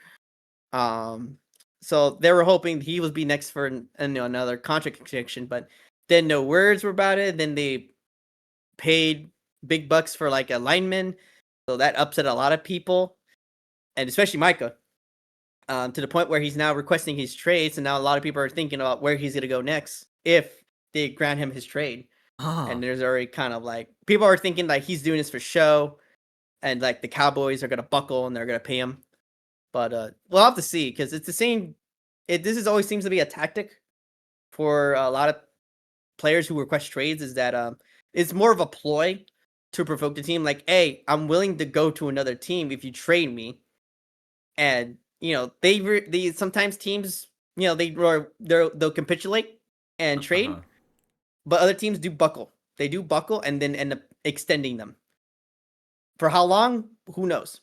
Speaker 2: Um, so they were hoping he would be next for another contract extension, but then no words were about it. Then they paid big bucks for like a lineman, so that upset a lot of people, and especially Micah. To the point where he's now requesting his trade. So now a lot of people are thinking about where he's going to go next if they grant him his trade. And
Speaker 1: Ah.
Speaker 2: there's already kind of like people are thinking like he's doing this for show, and like the Cowboys are going to buckle and they're going to pay him. But we'll have to see because it's the same. This is always seems to be a tactic for a lot of players who request trades. Is that it's more of a ploy to provoke the team. Like, hey, I'm willing to go to another team if you trade me, and they sometimes teams they'll capitulate and
Speaker 1: Uh-huh.
Speaker 2: trade, but other teams do buckle. They do buckle and then end up extending them. For how long? Who knows?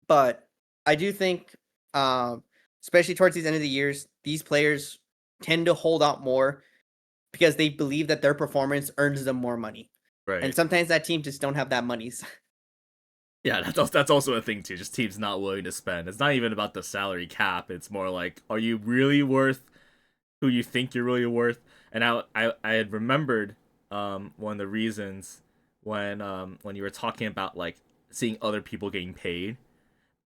Speaker 2: But I do think, um, especially towards the end of the years, these players tend to hold out more because they believe that their performance earns them more money. And
Speaker 1: Right.
Speaker 2: sometimes that team just don't have that money.
Speaker 1: Yeah, that's also a thing too. Just teams not willing to spend. It's not even about the salary cap. It's more like, are you really worth who you think you're really worth? And I had remembered one of the reasons when you were talking about like seeing other people getting paid.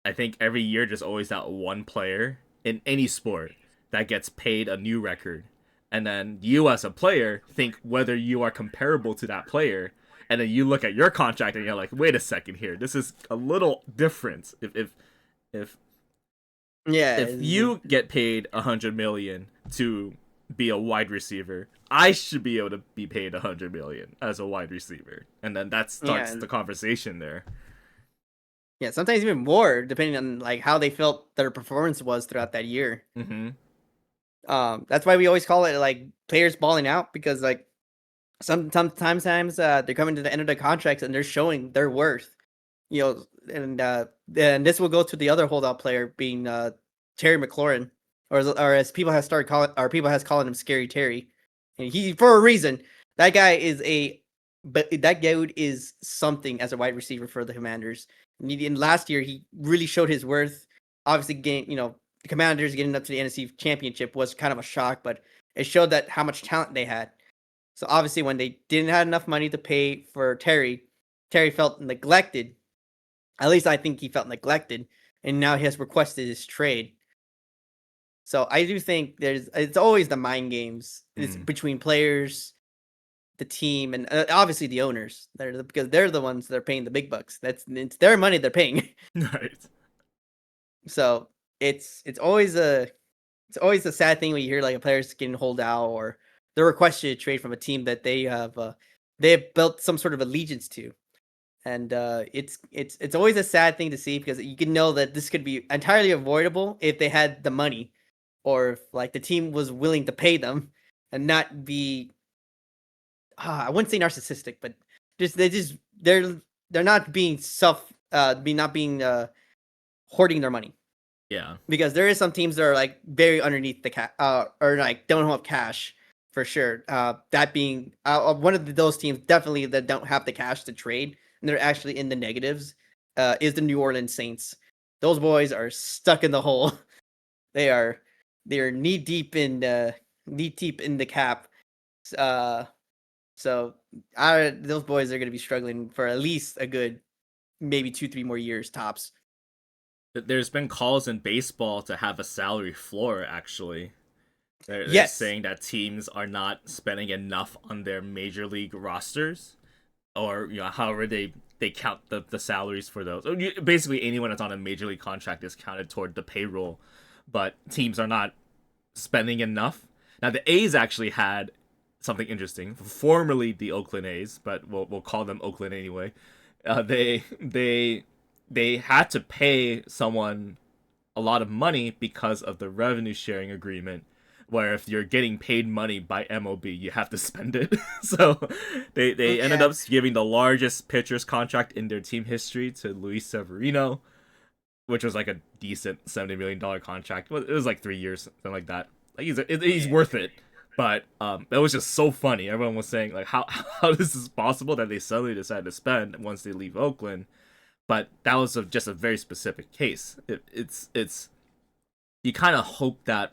Speaker 1: I think every year there's always that one player in any sport that gets paid a new record. And then you as a player think whether you are comparable to that player. And then you look at your contract and you're like, wait a second here. This is a little different. If
Speaker 2: Yeah,
Speaker 1: if you get paid 100 million to be a wide receiver, I should be able to be paid 100 million as a wide receiver. And then that starts
Speaker 2: yeah,
Speaker 1: the conversation there.
Speaker 2: yeah. Sometimes even more, depending on like how they felt their performance was throughout that year.
Speaker 1: Mm-hmm.
Speaker 2: That's why we always call it like players balling out because like sometimes they're coming to the end of the contracts and they're showing their worth. And this will go to the other holdout player being Terry McLaurin, or as people have started calling, or people has calling him Scary Terry, and he for a reason. That guy is but that dude is something as a wide receiver for the Commanders. And last year he really showed his worth. Obviously, the Commanders getting up to the NFC Championship was kind of a shock, but it showed that how much talent they had. So obviously, when they didn't have enough money to pay for Terry, Terry felt neglected. At least I think he felt neglected, and now he has requested his trade. So I do think it's always the mind games. It's
Speaker 1: Mm.
Speaker 2: between players, the team, and obviously the owners. Because they're the ones that are paying the big bucks. It's their money they're paying.
Speaker 1: Right.
Speaker 2: So it's always a sad thing when you hear like a player's getting hold out or they're requested to trade from a team that they have built some sort of allegiance to. And it's always a sad thing to see because you can know that this could be entirely avoidable if they had the money or if like the team was willing to pay them and not be I wouldn't say narcissistic, but just they're not being not being hoarding their money
Speaker 1: Yeah.
Speaker 2: because there is some teams that are like very underneath the or like don't have cash for sure. That being one of those teams definitely that don't have the cash to trade and they're actually in the negatives is the New Orleans Saints. Those boys are stuck in the hole. they are they are knee deep in the cap. Uh, so those boys are going to be struggling for at least a good maybe 2-3 more years tops.
Speaker 1: There's been calls in baseball to have a salary floor, actually. They're
Speaker 2: Yes.
Speaker 1: saying that teams are not spending enough on their major league rosters, or however they count the salaries for those. Basically, anyone that's on a major league contract is counted toward the payroll, but teams are not spending enough. Now, the A's actually had something interesting. Formerly the Oakland A's, but we'll call them Oakland anyway. They had to pay someone a lot of money because of the revenue sharing agreement, where if you're getting paid money by MLB, you have to spend it. So they ended
Speaker 2: Yeah.
Speaker 1: up giving the largest pitcher's contract in their team history to Luis Severino, which was like a decent $70 million contract. It was like 3 years, something like that. Like he's
Speaker 2: Yeah.
Speaker 1: worth it. But it was just so funny. Everyone was saying like how this is possible that they suddenly decided to spend once they leave Oakland. But that was just a very specific case. It's you kind of hope that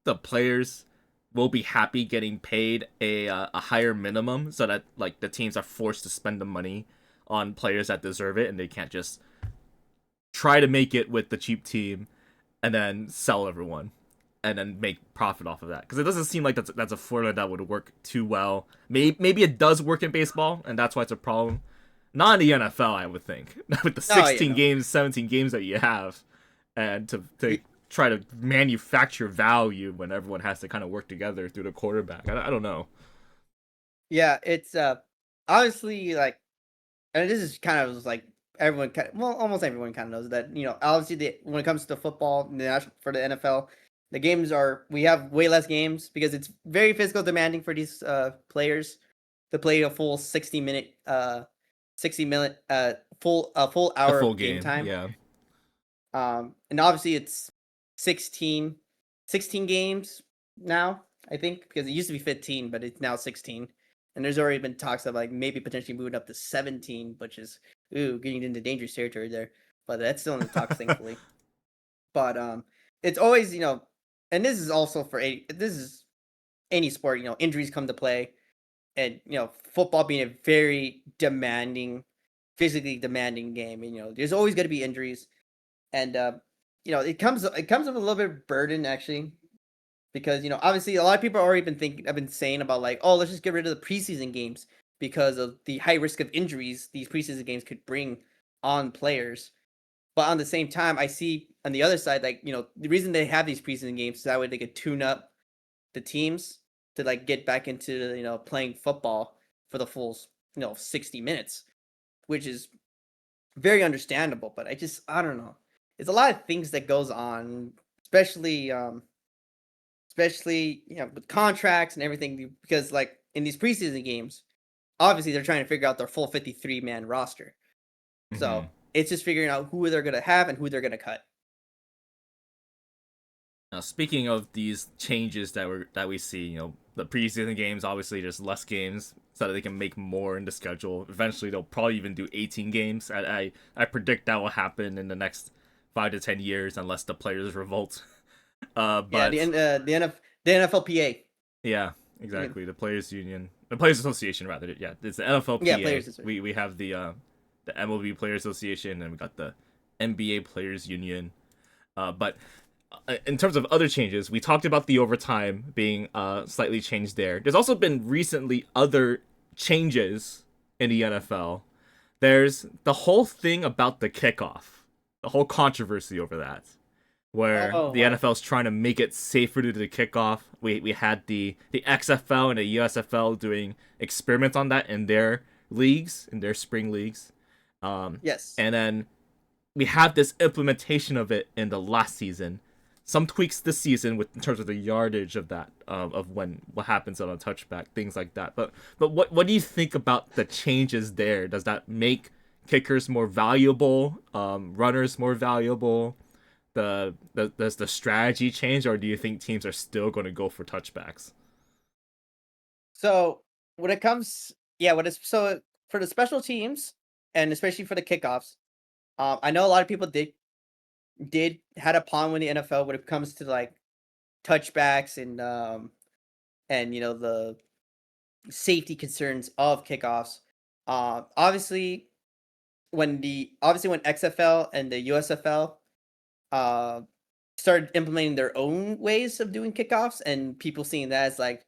Speaker 1: the players will be happy getting paid a higher minimum, so that like the teams are forced to spend the money on players that deserve it, and they can't just try to make it with the cheap team and then sell everyone and then make profit off of that, because it doesn't seem like that's a formula that would work too well. Maybe it does work in baseball, and that's why it's a problem. Not in the NFL, I would think. With the
Speaker 2: Oh, yeah,
Speaker 1: 16
Speaker 2: no.
Speaker 1: games, 17 games that you have, and to try to manufacture value when everyone has to kind of work together through the quarterback. I don't know.
Speaker 2: Yeah, it's honestly like, and this is kind of like everyone kind of, well, almost everyone kind of knows that obviously when it comes to football for the NFL, the games are we have way less games because it's very physical demanding for these players to play a full 60 minute full
Speaker 1: A
Speaker 2: hour
Speaker 1: full
Speaker 2: of game
Speaker 1: game,
Speaker 2: time.
Speaker 1: yeah.
Speaker 2: And obviously it's 16, 16 games now, I think, because it used to be 15, but it's now 16. And there's already been talks of like maybe potentially moving up to 17, which is getting into dangerous territory there. But that's still in the talks, thankfully. But it's always and this is also this is any sport. Injuries come to play, and football being a very demanding, physically demanding game. And, there's always going to be injuries, and it comes with a little bit of burden actually because obviously a lot of people have already been thinking I've been saying about like, oh, let's just get rid of the preseason games because of the high risk of injuries these preseason games could bring on players. But on the same time, I see on the other side, like, the reason they have these preseason games is that way they could tune up the teams to like get back into playing football for the full 60 minutes, which is very understandable. But I don't know. It's a lot of things that goes on, especially with contracts and everything because like in these preseason games, obviously they're trying to figure out their full 53-man roster.
Speaker 1: Hmm.
Speaker 2: So it's just figuring out who they're gonna have and who they're gonna cut.
Speaker 1: Now, speaking of these changes that we see, the preseason games, obviously there's less games so that they can make more in the schedule. Eventually, they'll probably even do 18 games. I predict that will happen in the next 5 to 10 years unless the players revolt.
Speaker 2: Yeah,
Speaker 1: But
Speaker 2: the NFLPA.
Speaker 1: yeah,
Speaker 2: You
Speaker 1: exactly. The Players Association, rather. Yeah, it's the
Speaker 2: Yeah,
Speaker 1: NFLPA.
Speaker 2: players this way.
Speaker 1: We have the MLB Players Association, and we got the NBA Players Union. But in terms of other changes, we talked about the overtime being slightly changed there. There's also been recently other changes in the NFL. There's the whole thing about the kickoff, the whole controversy over that, where
Speaker 2: Oh
Speaker 1: the
Speaker 2: wow.
Speaker 1: NFL's trying to make it safer to the kickoff. We had the XFL and the USFL doing experiments on that in their leagues, in their spring leagues. Um,
Speaker 2: Yes.
Speaker 1: and then we have this implementation of it in the last season. Some tweaks this season with in terms of the yardage of that of when what happens on a touchback, things like that. But what do you think about the changes there? Does that make kickers more valuable, runners more valuable? Does the strategy change, or do you think teams are still going to go for touchbacks?
Speaker 2: So when it comes, yeah, when it's so for the special teams and especially for the kickoffs, I know a lot of people did had a problem with the NFL when it comes to like touchbacks and the safety concerns of kickoffs. Obviously obviously when XFL and the USFL uh started implementing their own ways of doing kickoffs and people seeing that as like,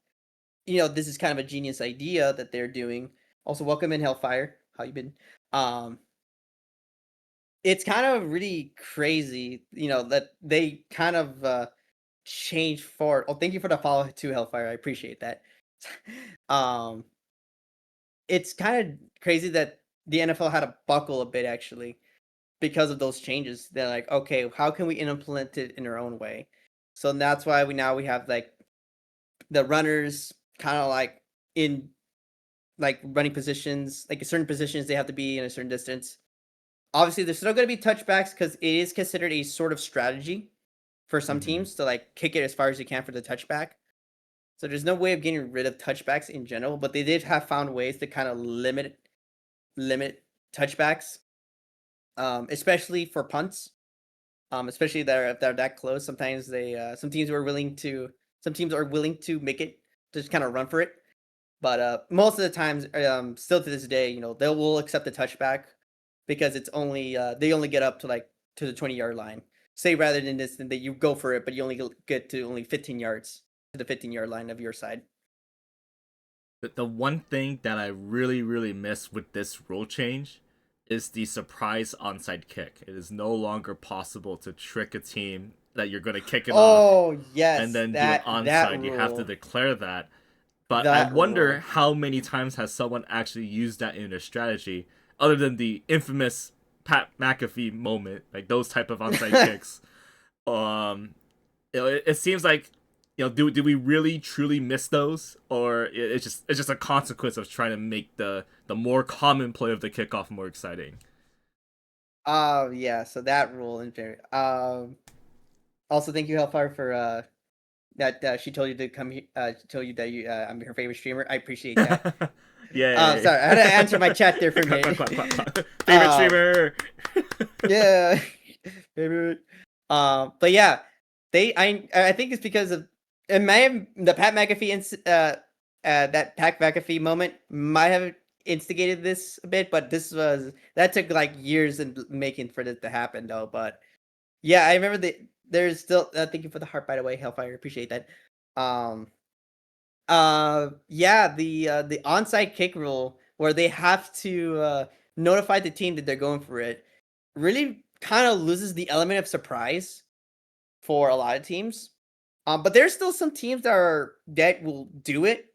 Speaker 2: this is kind of a genius idea that they're doing. Also, welcome in Hellfire. How you been? Um, it's kind of really crazy, that they kind of changed for. Oh, thank you for the follow to Hellfire. I appreciate that. um, it's kind of crazy that the NFL had to buckle a bit actually because of those changes. They're like, okay, how can we implement it in our own way? So that's why we have like the runners kind of like in like running positions, like certain positions they have to be in a certain distance. Obviously, there's still going to be touchbacks because it is considered a sort of strategy for some
Speaker 1: Mm-hmm.
Speaker 2: teams to like kick it as far as you can for the touchback. So there's no way of getting rid of touchbacks in general, but they did have found ways to kind of limit touchbacks, especially for punts. Especially if they're that close. Sometimes some teams are willing to make it just kind of run for it. But most of the times, still to this day, they will accept the touchback because it's only they only get up to like to the 20-yard line. Say rather than this, that you go for it, but you only get to only 15 yards to the 15-yard line of your side.
Speaker 1: The one thing that I really miss with this rule change is the surprise onside kick. It is no longer possible to trick a team that you're going to kick it off
Speaker 2: Oh
Speaker 1: and
Speaker 2: yes,
Speaker 1: then do an
Speaker 2: that
Speaker 1: onside. You have to
Speaker 2: rule,
Speaker 1: declare that. But I
Speaker 2: that
Speaker 1: wonder
Speaker 2: rule.
Speaker 1: how many times has someone actually used that in their strategy, other than the infamous Pat McAfee moment, like those type of onside kicks. Um, it seems like do we really truly miss those, or it's just a consequence of trying to make the more common play of the kickoff more exciting.
Speaker 2: Yeah, so that rule in fair. Also thank you Hellfire for that she told you to come here, told you that I'm her favorite streamer. I appreciate that.
Speaker 1: Yay!
Speaker 2: Sorry, I had to answer my chat there for a
Speaker 1: Quack,
Speaker 2: minute.
Speaker 1: quack, quack, quack, quack. Favorite
Speaker 2: um,
Speaker 1: streamer.
Speaker 2: yeah, favorite. But yeah, I think it's because of it may have the Pat McAfee that Pat McAfee moment might have instigated this a bit, but that took like years in making for this to happen though. But yeah, I remember there's still thank you for the heart by the way, Hellfire, appreciate that. Um, yeah, the onside kick rule where they have to notify the team that they're going for it really kind of loses the element of surprise for a lot of teams. But there's still some teams that will do it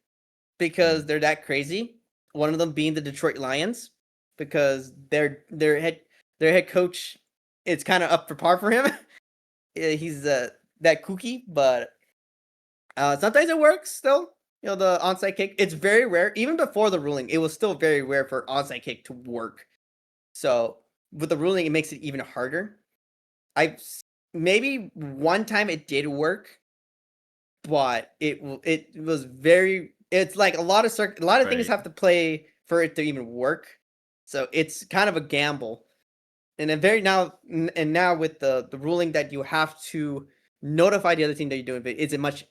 Speaker 2: because
Speaker 1: Mm.
Speaker 2: they're that crazy. One of them being the Detroit Lions because their head coach, it's kind of up for par for him. He's that kooky, but sometimes it works still. The onside kick. It's very rare. Even before the ruling, it was still very rare for onside kick to work. So with the ruling, it makes it even harder. I maybe one time it did work, but it was very. It's like a lot of things
Speaker 1: Right.
Speaker 2: have to play for it to even work. So it's kind of a gamble. And then now with the ruling that you have to notify the other team that you're doing, but it's a much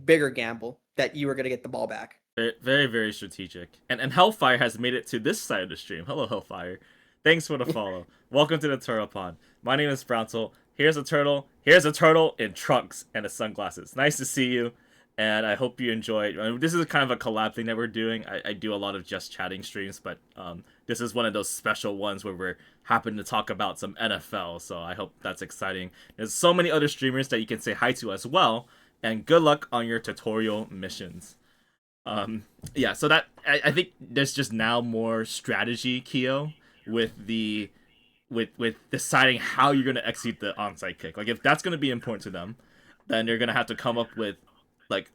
Speaker 2: bigger gamble that you are gonna get the ball back.
Speaker 1: Very strategic. And Hellfire has made it to this side of the stream. Hello, Hellfire. Thanks for the follow. Welcome to the Turtle Pond. My name is Brownsel. Here's a turtle. Here's a turtle in trunks and his sunglasses. Nice to see you. and I hope you enjoyed. This is kind of a collab thing that we're doing. I do a lot of just chatting streams, but this is one of those special ones where we're happen to talk about some NFL. So I hope that's exciting. There's so many other streamers that you can say hi to as well, and good luck on your tutorial missions. Um, yeah, so that I think there's just now more strategy, Keo, with the with deciding how you're gonna execute the onside kick. Like if that's gonna be important to them, then they're gonna have to come up with like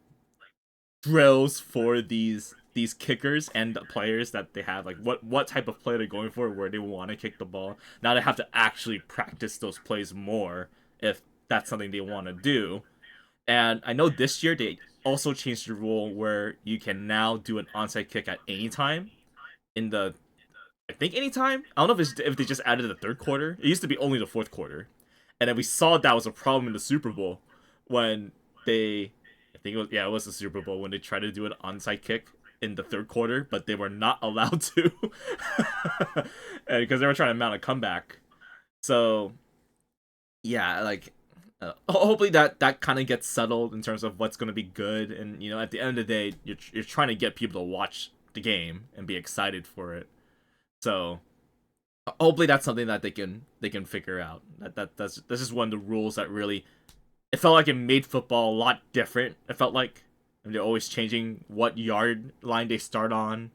Speaker 1: drills for these kickers and the players that they have. Like what type of play they're going for, where they want to kick the ball. Now they have to actually practice those plays more if that's something they want to do. And I know this year they also changed the rule where you can now do an onside kick at any time in the I think anytime. I don't know if they just added the third quarter. It used to be only the fourth quarter, and then we saw that was a problem in the Super Bowl when they, I think it was the Super Bowl when they tried to do an onside kick in the third quarter, but they were not allowed to, and because they were trying to mount a comeback. So yeah, like hopefully that kind of gets settled in terms of what's going to be good, and at the end of the day, you're trying to get people to watch the game and be excited for it. So hopefully that's something that they can figure out. That's just one of the rules that really it felt like it made football a lot different. It felt like they're always changing what yard line they start on,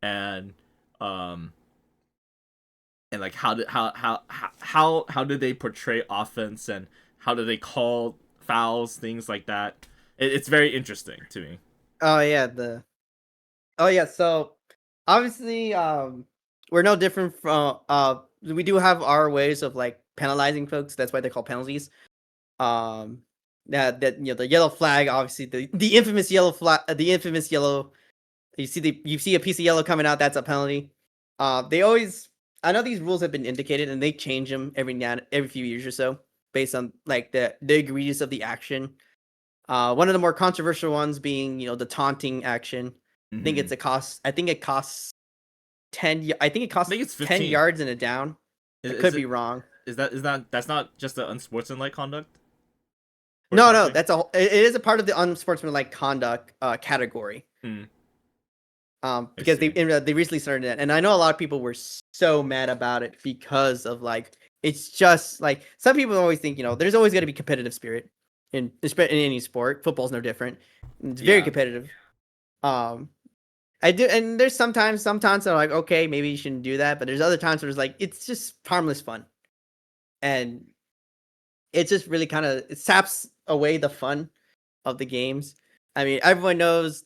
Speaker 1: and um and like how do they portray offense, and how do they call fouls, things like that. It's very interesting to me.
Speaker 2: Oh yeah, so obviously we're no different from we do have our ways of like penalizing folks. That's why they call penalties. Um that the yellow flag, obviously the infamous yellow flag, the infamous yellow, you see a piece of yellow coming out, that's a penalty. They always, I know these rules have been indicated and they change them every few years or so based on like the egregious of the action. One of the more controversial ones being, the taunting action.
Speaker 1: Mm-hmm.
Speaker 2: I think it costs 10. I think it
Speaker 1: I
Speaker 2: costs
Speaker 1: think it's
Speaker 2: 10
Speaker 1: 15.
Speaker 2: yards and a down. I
Speaker 1: Is
Speaker 2: could
Speaker 1: it
Speaker 2: be wrong.
Speaker 1: that's not just the unsportsmanlike conduct for
Speaker 2: No,
Speaker 1: taunting?
Speaker 2: that's it is a part of the unsportsmanlike conduct category.
Speaker 1: Hmm. I
Speaker 2: Because
Speaker 1: see.
Speaker 2: they recently started it, and I know a lot of people were so mad about it because of like it's just like some people always think there's always going to be competitive spirit in any sport. Football's no different. It's very
Speaker 1: Yeah.
Speaker 2: competitive. Um, I do, and there's sometimes I'm like, okay, maybe you shouldn't do that, but there's other times where it's like it's just harmless fun, and it just really kind of it saps away the fun of the games. I mean, everyone knows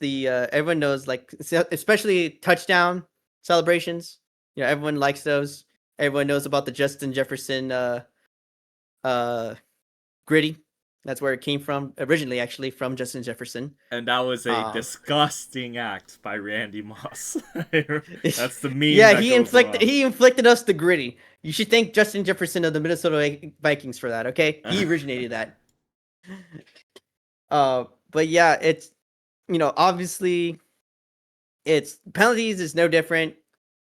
Speaker 2: like especially touchdown celebrations. Everyone likes those. Everyone knows about the Justin Jefferson uh gritty. That's where it came from originally, actually from Justin Jefferson.
Speaker 1: And that was a
Speaker 2: Um,
Speaker 1: disgusting act by Randy Moss. That's the meme
Speaker 2: yeah,
Speaker 1: that goes around.
Speaker 2: he inflicted us the gritty. You should thank Justin Jefferson of the Minnesota Vikings for that. Okay, he originated that. But yeah, it's obviously it's penalties is no different.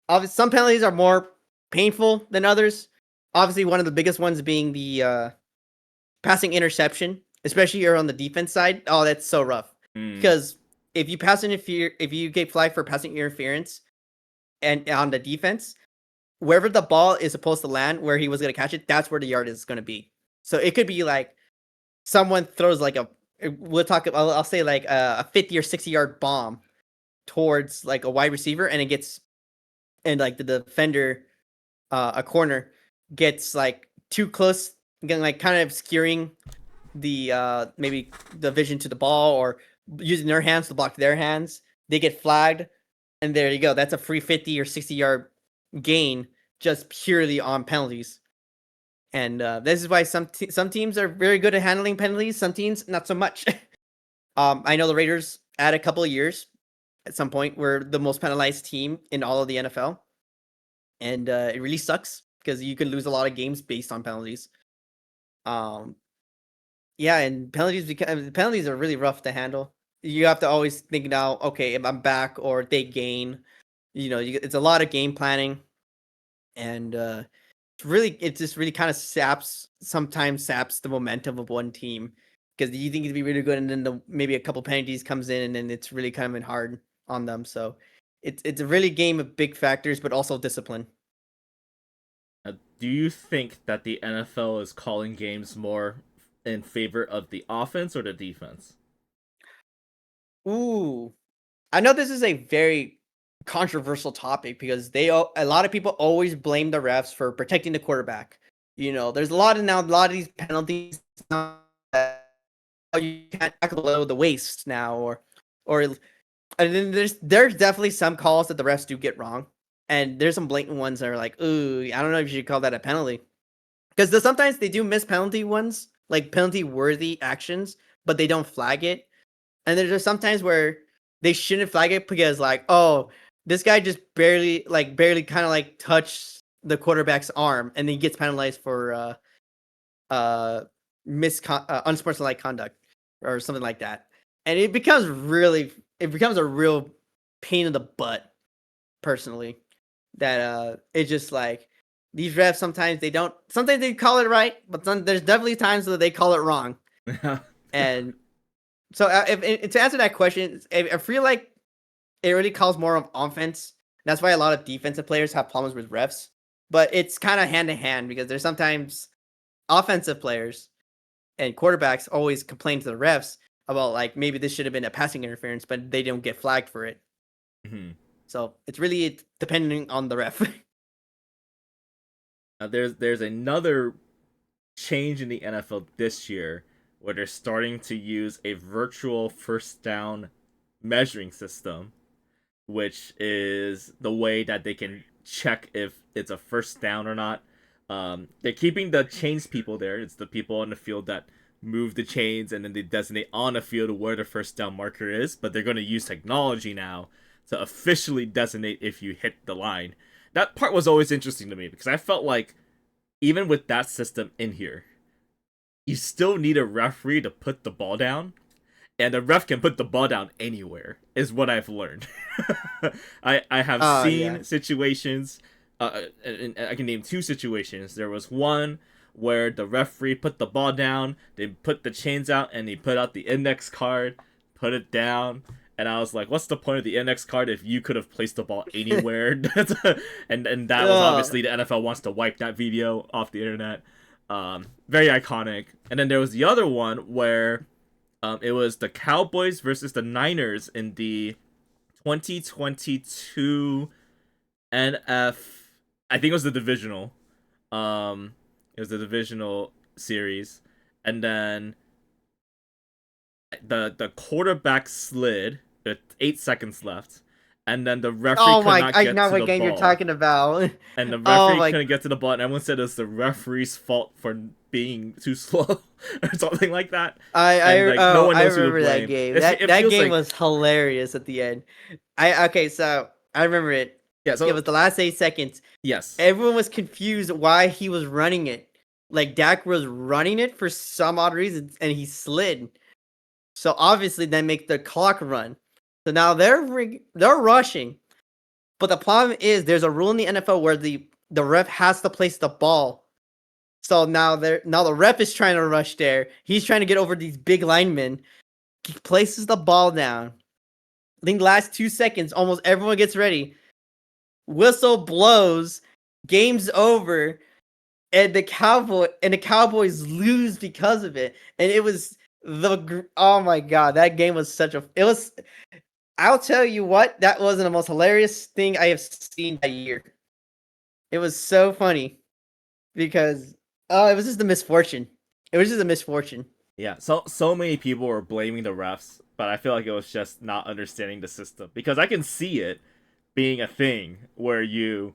Speaker 2: Obviously, some penalties are more painful than others. Obviously, one of the biggest ones being the passing interception, especially you're on the defense side. Oh, that's so rough
Speaker 1: Mm,
Speaker 2: because if you get flagged for passing interference and on the defense, wherever the ball is supposed to land, where he was going to catch it, that's where the yard is going to be. So it could be like someone throws like I'll say like a 50 or 60-yard bomb towards like a wide receiver, and it gets and like the defender, a corner, gets like too close, again, like kind of obscuring the maybe the vision to the ball, or using their hands to block their hands. They get flagged, and there you go. That's a free 50 or 60-yard gain just purely on penalties. And this is why some teams are very good at handling penalties. Some teams not so much. I know the Raiders at a couple of years at some point were the most penalized team in all of the NFL, and it really sucks because you can lose a lot of games based on penalties. Um, yeah, and penalties are really rough to handle. You have to always think now, okay, if I'm back or they gain, it's a lot of game planning, and it just really kind of sometimes saps the momentum of one team. because you think it'd be really good, and then maybe a couple penalties comes in, and then it's really coming hard on them. So it's a really game of big factors, but also discipline.
Speaker 1: Do you think that the NFL is calling games more in favor of the offense or the defense?
Speaker 2: Ooh, I know this is a very controversial topic because a lot of people always blame the refs for protecting the quarterback. There's a lot of these penalties now that you can't tackle below the waist now, or and then there's definitely some calls that the refs do get wrong, and there's some blatant ones that are like, ooh, I don't know if you should call that a penalty, because sometimes they do miss penalty ones, like penalty worthy actions, but they don't flag it. And there's just sometimes where they shouldn't flag it because, like, oh, this guy just barely kind of like touched the quarterback's arm, and then he gets penalized for uh unsportsmanlike conduct or something like that. And it becomes a real pain in the butt, personally. That it's just like these refs sometimes they call it right, but there's definitely times that they call it wrong. And so, if to answer that question, I feel like it really calls more of offense. That's why a lot of defensive players have problems with refs. But it's kind of hand in hand because there's sometimes offensive players and quarterbacks always complain to the refs about, like, maybe this should have been a passing interference, but they don't get flagged for it.
Speaker 1: Mhm.
Speaker 2: So it's really depending on the ref.
Speaker 1: There's another change in the NFL this year where they're starting to use a virtual first down measuring system, which is the way that they can check if it's a first down or not. They're keeping the chains people there. It's the people on the field that move the chains, and then they designate on the field where the first down marker is. But they're going to use technology now to officially designate if you hit the line. That part was always interesting to me because I felt like even with that system in here, you still need a referee to put the ball down, and the ref can put the ball down anywhere is what I've learned. I have
Speaker 2: Oh yeah.
Speaker 1: seen situations, and I can name two situations. There was one where the referee put the ball down, they put the chains out, and he put out the index card, put it down, and I was like, what's the point of the index card if you could have placed the ball anywhere? And that was
Speaker 2: Oh,
Speaker 1: obviously the NFL wants to wipe that video off the internet. Very iconic. And then there was the other one where it was the Cowboys versus the Niners in the 2022 NF. I think it was the divisional. It was the divisional series, and then the quarterback slid with 8 seconds left, and then the referee
Speaker 2: oh
Speaker 1: could
Speaker 2: my!
Speaker 1: not
Speaker 2: I
Speaker 1: get
Speaker 2: know
Speaker 1: to
Speaker 2: what
Speaker 1: the
Speaker 2: game you're
Speaker 1: ball,
Speaker 2: talking about.
Speaker 1: and the
Speaker 2: Oh
Speaker 1: referee
Speaker 2: my!
Speaker 1: couldn't get to the ball, and everyone said it was the referee's fault for being too slow or something like that, and like no one
Speaker 2: I
Speaker 1: knows who to
Speaker 2: remember that
Speaker 1: blame.
Speaker 2: game.
Speaker 1: It
Speaker 2: That
Speaker 1: feels
Speaker 2: game
Speaker 1: like
Speaker 2: was hilarious at the end. So I remember it.
Speaker 1: yeah.
Speaker 2: It
Speaker 1: So
Speaker 2: was the last 8 seconds.
Speaker 1: yes,
Speaker 2: Everyone was confused why he was running it. Like, Dak was running it for some odd reason, and he slid. So obviously, that makes the clock run. So now they're rushing, but the problem is there's a rule in the NFL where the ref has to place the ball. So now the ref is trying to rush there. He's trying to get over these big linemen. He places the ball down. I think the last 2 seconds, almost everyone gets ready. Whistle blows. Game's over. And the Cowboys lose because of it. And it was oh my god, that game was it was. I'll tell you what, that was the most hilarious thing I have seen that year. It was so funny because it was just a misfortune. It was just a misfortune.
Speaker 1: yeah. So many people were blaming the refs, but I feel like it was just not understanding the system because I can see it being a thing where you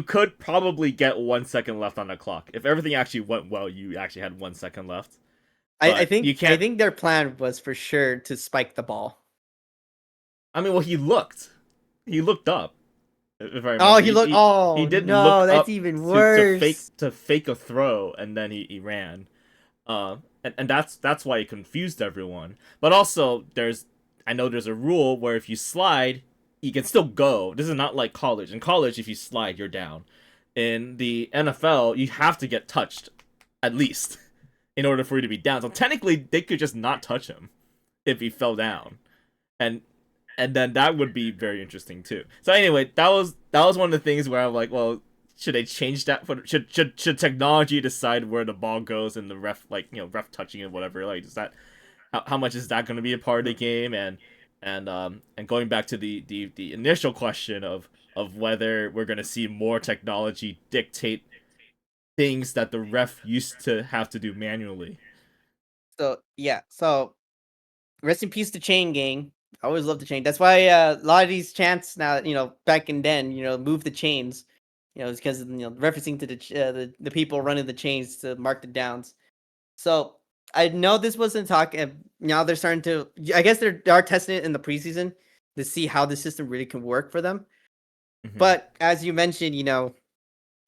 Speaker 1: could probably get 1 second left on the clock if everything actually went well. You actually had 1 second left,
Speaker 2: I
Speaker 1: but you
Speaker 2: I
Speaker 1: can't.
Speaker 2: think their plan was for sure to spike the ball.
Speaker 1: I mean, well, he looked up. If I
Speaker 2: Oh,
Speaker 1: remember,
Speaker 2: he looked.
Speaker 1: he
Speaker 2: Oh
Speaker 1: did look
Speaker 2: no, that's
Speaker 1: up
Speaker 2: even
Speaker 1: to
Speaker 2: worse.
Speaker 1: fake a throw, and then he ran. And that's why it confused everyone. But also, I know there's a rule where if you slide, you can still go. This is not like college. In college, if you slide, you're down. In the NFL, you have to get touched, at least. in order for you to be down. So technically, they could just not touch him if he fell down, and then that would be very interesting too. So anyway, that was one of the things where I'm like, well, should they change that? Should technology decide where the ball goes and the ref, like, ref touching it, whatever? Like, is that how much is that going to be a part of the game? And going back to the initial question of whether we're going to see more technology dictate things that the ref used to have to do manually.
Speaker 2: So yeah, so rest in peace to Chain Gang. I always love the chain. That's why a lot of these chants now, back in then, move the chains. It's because referencing to the people running the chains to mark the downs. So I know this wasn't talking. Now they're starting to. I guess they are testing it in the preseason to see how the system really can work for them.
Speaker 1: Mm-hmm.
Speaker 2: But as you mentioned,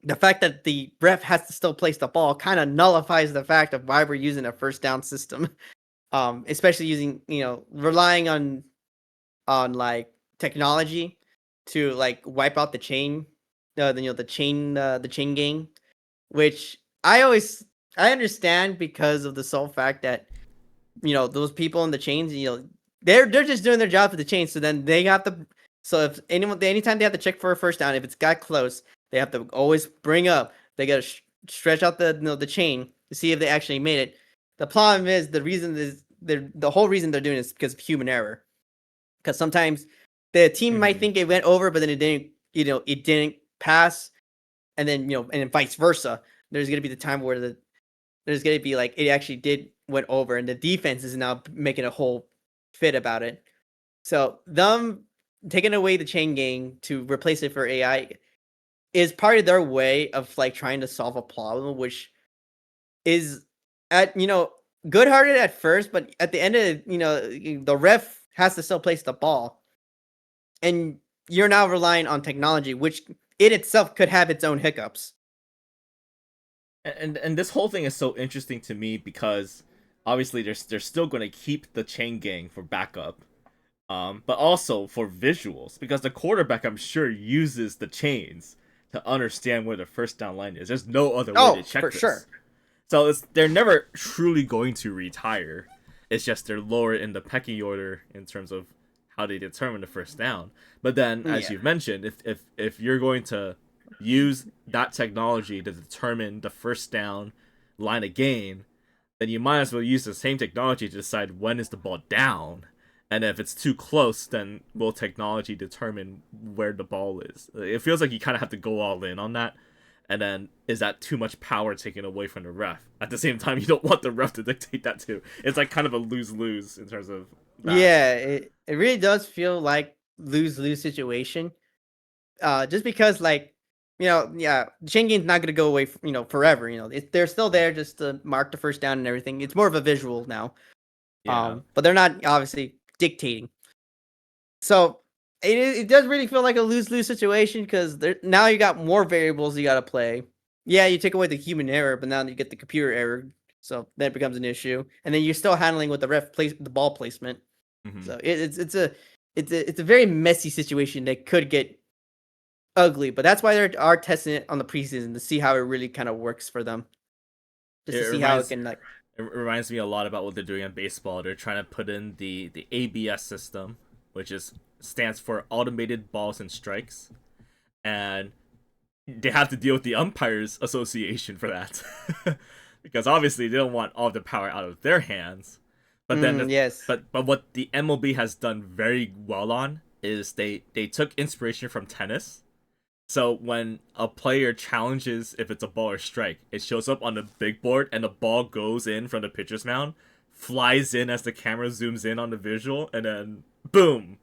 Speaker 2: the fact that the ref has to still place the ball kind of nullifies the fact of why we're using a first down system. Especially using relying on like technology to like wipe out the chain, the chain gang, which I understand because of the sole fact that those people in the chains, they're just doing their job for the chains. So then they have to. So if anytime they have to check for a first down, if it's got close, they have to always bring up. They got to stretch out the chain to see if they actually made it. The problem is the whole reason they're doing it is because of human error. Because sometimes the team might
Speaker 1: Mm-hmm.
Speaker 2: think it went over, but then it didn't. It didn't pass, and then and then vice versa. There's gonna be the time where there's gonna be like it actually did went over, and the defense is now making a whole fit about it. So them taking away the chain gang to replace it for AI is part of their way of like trying to solve a problem, which is at good hearted at first, but at the end of the ref has to still place the ball, and you're now relying on technology, which it itself could have its own hiccups.
Speaker 1: And this whole thing is so interesting to me because obviously they're still going to keep the chain gang for backup, but also for visuals because the quarterback, I'm sure, uses the chains to understand where the first down line is. There's no other way to
Speaker 2: Oh,
Speaker 1: check
Speaker 2: for
Speaker 1: this.
Speaker 2: sure.
Speaker 1: So they're never truly going to retire. It's just they're lower in the pecking order in terms of how they determine the first down. But then, as
Speaker 2: Yeah.
Speaker 1: you've mentioned, if you're going to use that technology to determine the first down line of game, then you might as well use the same technology to decide when is the ball down. And if it's too close, then will technology determine where the ball is? It feels like you kind of have to go all in on that. And then is that too much power taken away from the ref? At the same time, you don't want the ref to dictate that too. It's like kind of a lose lose in terms of that.
Speaker 2: Yeah, it really does feel like lose-lose situation. Just because like, yeah, Shengen's not gonna go away, forever. They're still there just to mark the first down and everything. It's more of a visual now.
Speaker 1: Yeah.
Speaker 2: But they're not obviously dictating. So it does really feel like a lose-lose situation because there now you got more variables you got to play. Yeah, you take away the human error, but now you get the computer error, so that becomes an issue. And then you're still handling with the ball placement.
Speaker 1: Mm-hmm.
Speaker 2: So it's a very messy situation that could get ugly. But that's why they are testing it on the preseason to see how it really kind of works for them, just
Speaker 1: It
Speaker 2: to see how it
Speaker 1: reminds
Speaker 2: can like.
Speaker 1: it reminds me a lot about what they're doing in baseball. They're trying to put in the ABS system, which is stands for automated balls and strikes, and they have to deal with the umpires association for that because obviously they don't want all the power out of their hands. But then
Speaker 2: Yes.
Speaker 1: but what the MLB has done very well on is they took inspiration from tennis. So when a player challenges if it's a ball or strike, it shows up on the big board and the ball goes in from the pitcher's mound, flies in as the camera zooms in on the visual, and then boom,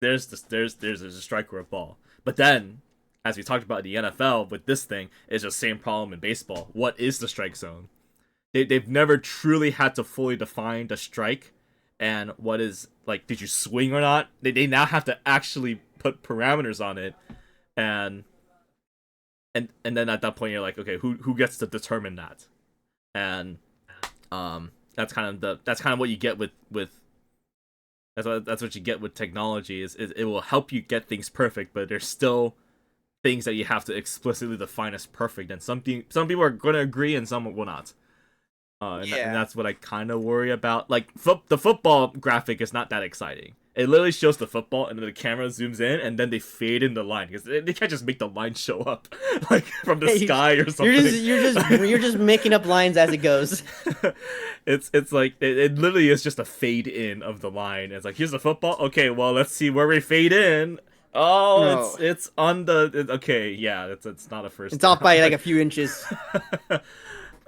Speaker 1: there's a strike or a ball. But then, as we talked about in the NFL with this thing, it's the same problem in baseball. What is the strike zone? They've never truly had to fully define the strike and what is like, did you swing or not? They now have to actually put parameters on it, and and then at that point you're like, okay, who gets to determine that? And that's kind of what you get with that's what you get with technology is it will help you get things perfect, but there's still things that you have to explicitly define as perfect, and some people are going to agree and some will not. And
Speaker 2: Yeah.
Speaker 1: that's what I kind of worry about. Like the football graphic is not that exciting. It literally shows the football, and then the camera zooms in, and then they fade in the line because they can't just make the line show up like from the sky or something.
Speaker 2: You're just making up lines as it goes.
Speaker 1: It's like it literally is just a fade in of the line. It's like here's the football. Okay, well let's see where we fade in. Oh,
Speaker 2: No,
Speaker 1: it's on okay, yeah, it's not a first
Speaker 2: it's off
Speaker 1: down.
Speaker 2: by like
Speaker 1: Like
Speaker 2: a few inches.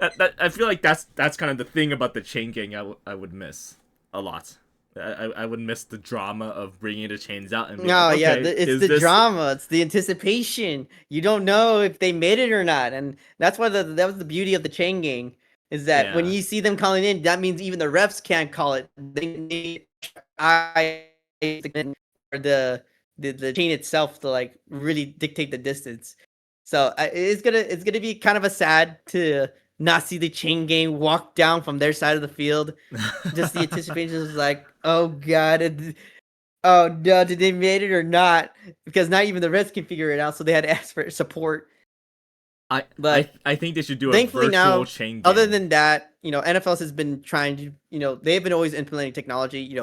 Speaker 1: I feel like that's kind of the thing about the chain gang I would miss a lot. I would miss the drama of bringing the chains out and being like,
Speaker 2: No, yeah,
Speaker 1: okay,
Speaker 2: it's
Speaker 1: is
Speaker 2: the
Speaker 1: this?
Speaker 2: drama, it's the anticipation. You don't know if they made it or not, and that's why that was the beauty of the chain gang is that when
Speaker 1: Yeah.
Speaker 2: you see them calling in, that means even the refs can't call it. They need I or the chain itself to like really dictate the distance. So it's gonna be kind of a sad to not see the chain gang walk down from their side of the field. Just the anticipation is like, oh god, oh no, did they made it or not? Because not even the Reds can figure it out, so they had to ask for support. But
Speaker 1: I think they should do a
Speaker 2: thankfully
Speaker 1: virtual
Speaker 2: now,
Speaker 1: chain
Speaker 2: other
Speaker 1: gang.
Speaker 2: than that, NFL has been trying to, they've been always implementing technology.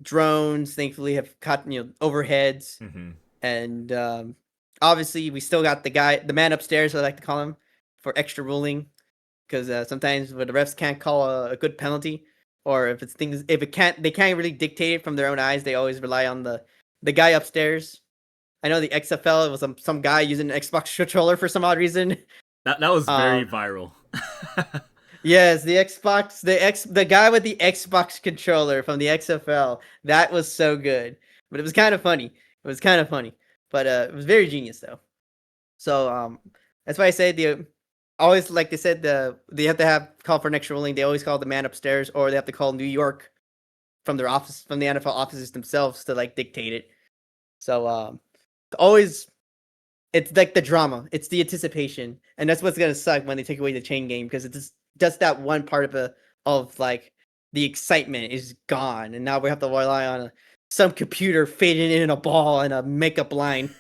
Speaker 2: Drones thankfully have caught overheads,
Speaker 1: Hmm.
Speaker 2: and obviously we still got the man upstairs, I like to call him, for extra ruling because sometimes when the refs can't call a good penalty, or if they can't really dictate it from their own eyes, they always rely on the guy upstairs. I know the XFL, it was some guy using an Xbox controller for some odd reason.
Speaker 1: That was very
Speaker 2: Um,
Speaker 1: viral.
Speaker 2: yes, the guy with the Xbox controller from the XFL. That was so good, but it was kind of funny. It was kind of funny, but it was very genius though. So that's why I say the always like they said they have to have call for an extra ruling. They always call the man upstairs, or they have to call New York from their office from the NFL offices themselves to like dictate it. So always it's like the drama, it's the anticipation, and that's what's gonna suck when they take away the chain game because it's just that one part of like the excitement is gone, and now we have to rely on some computer fading in a ball and a makeup line.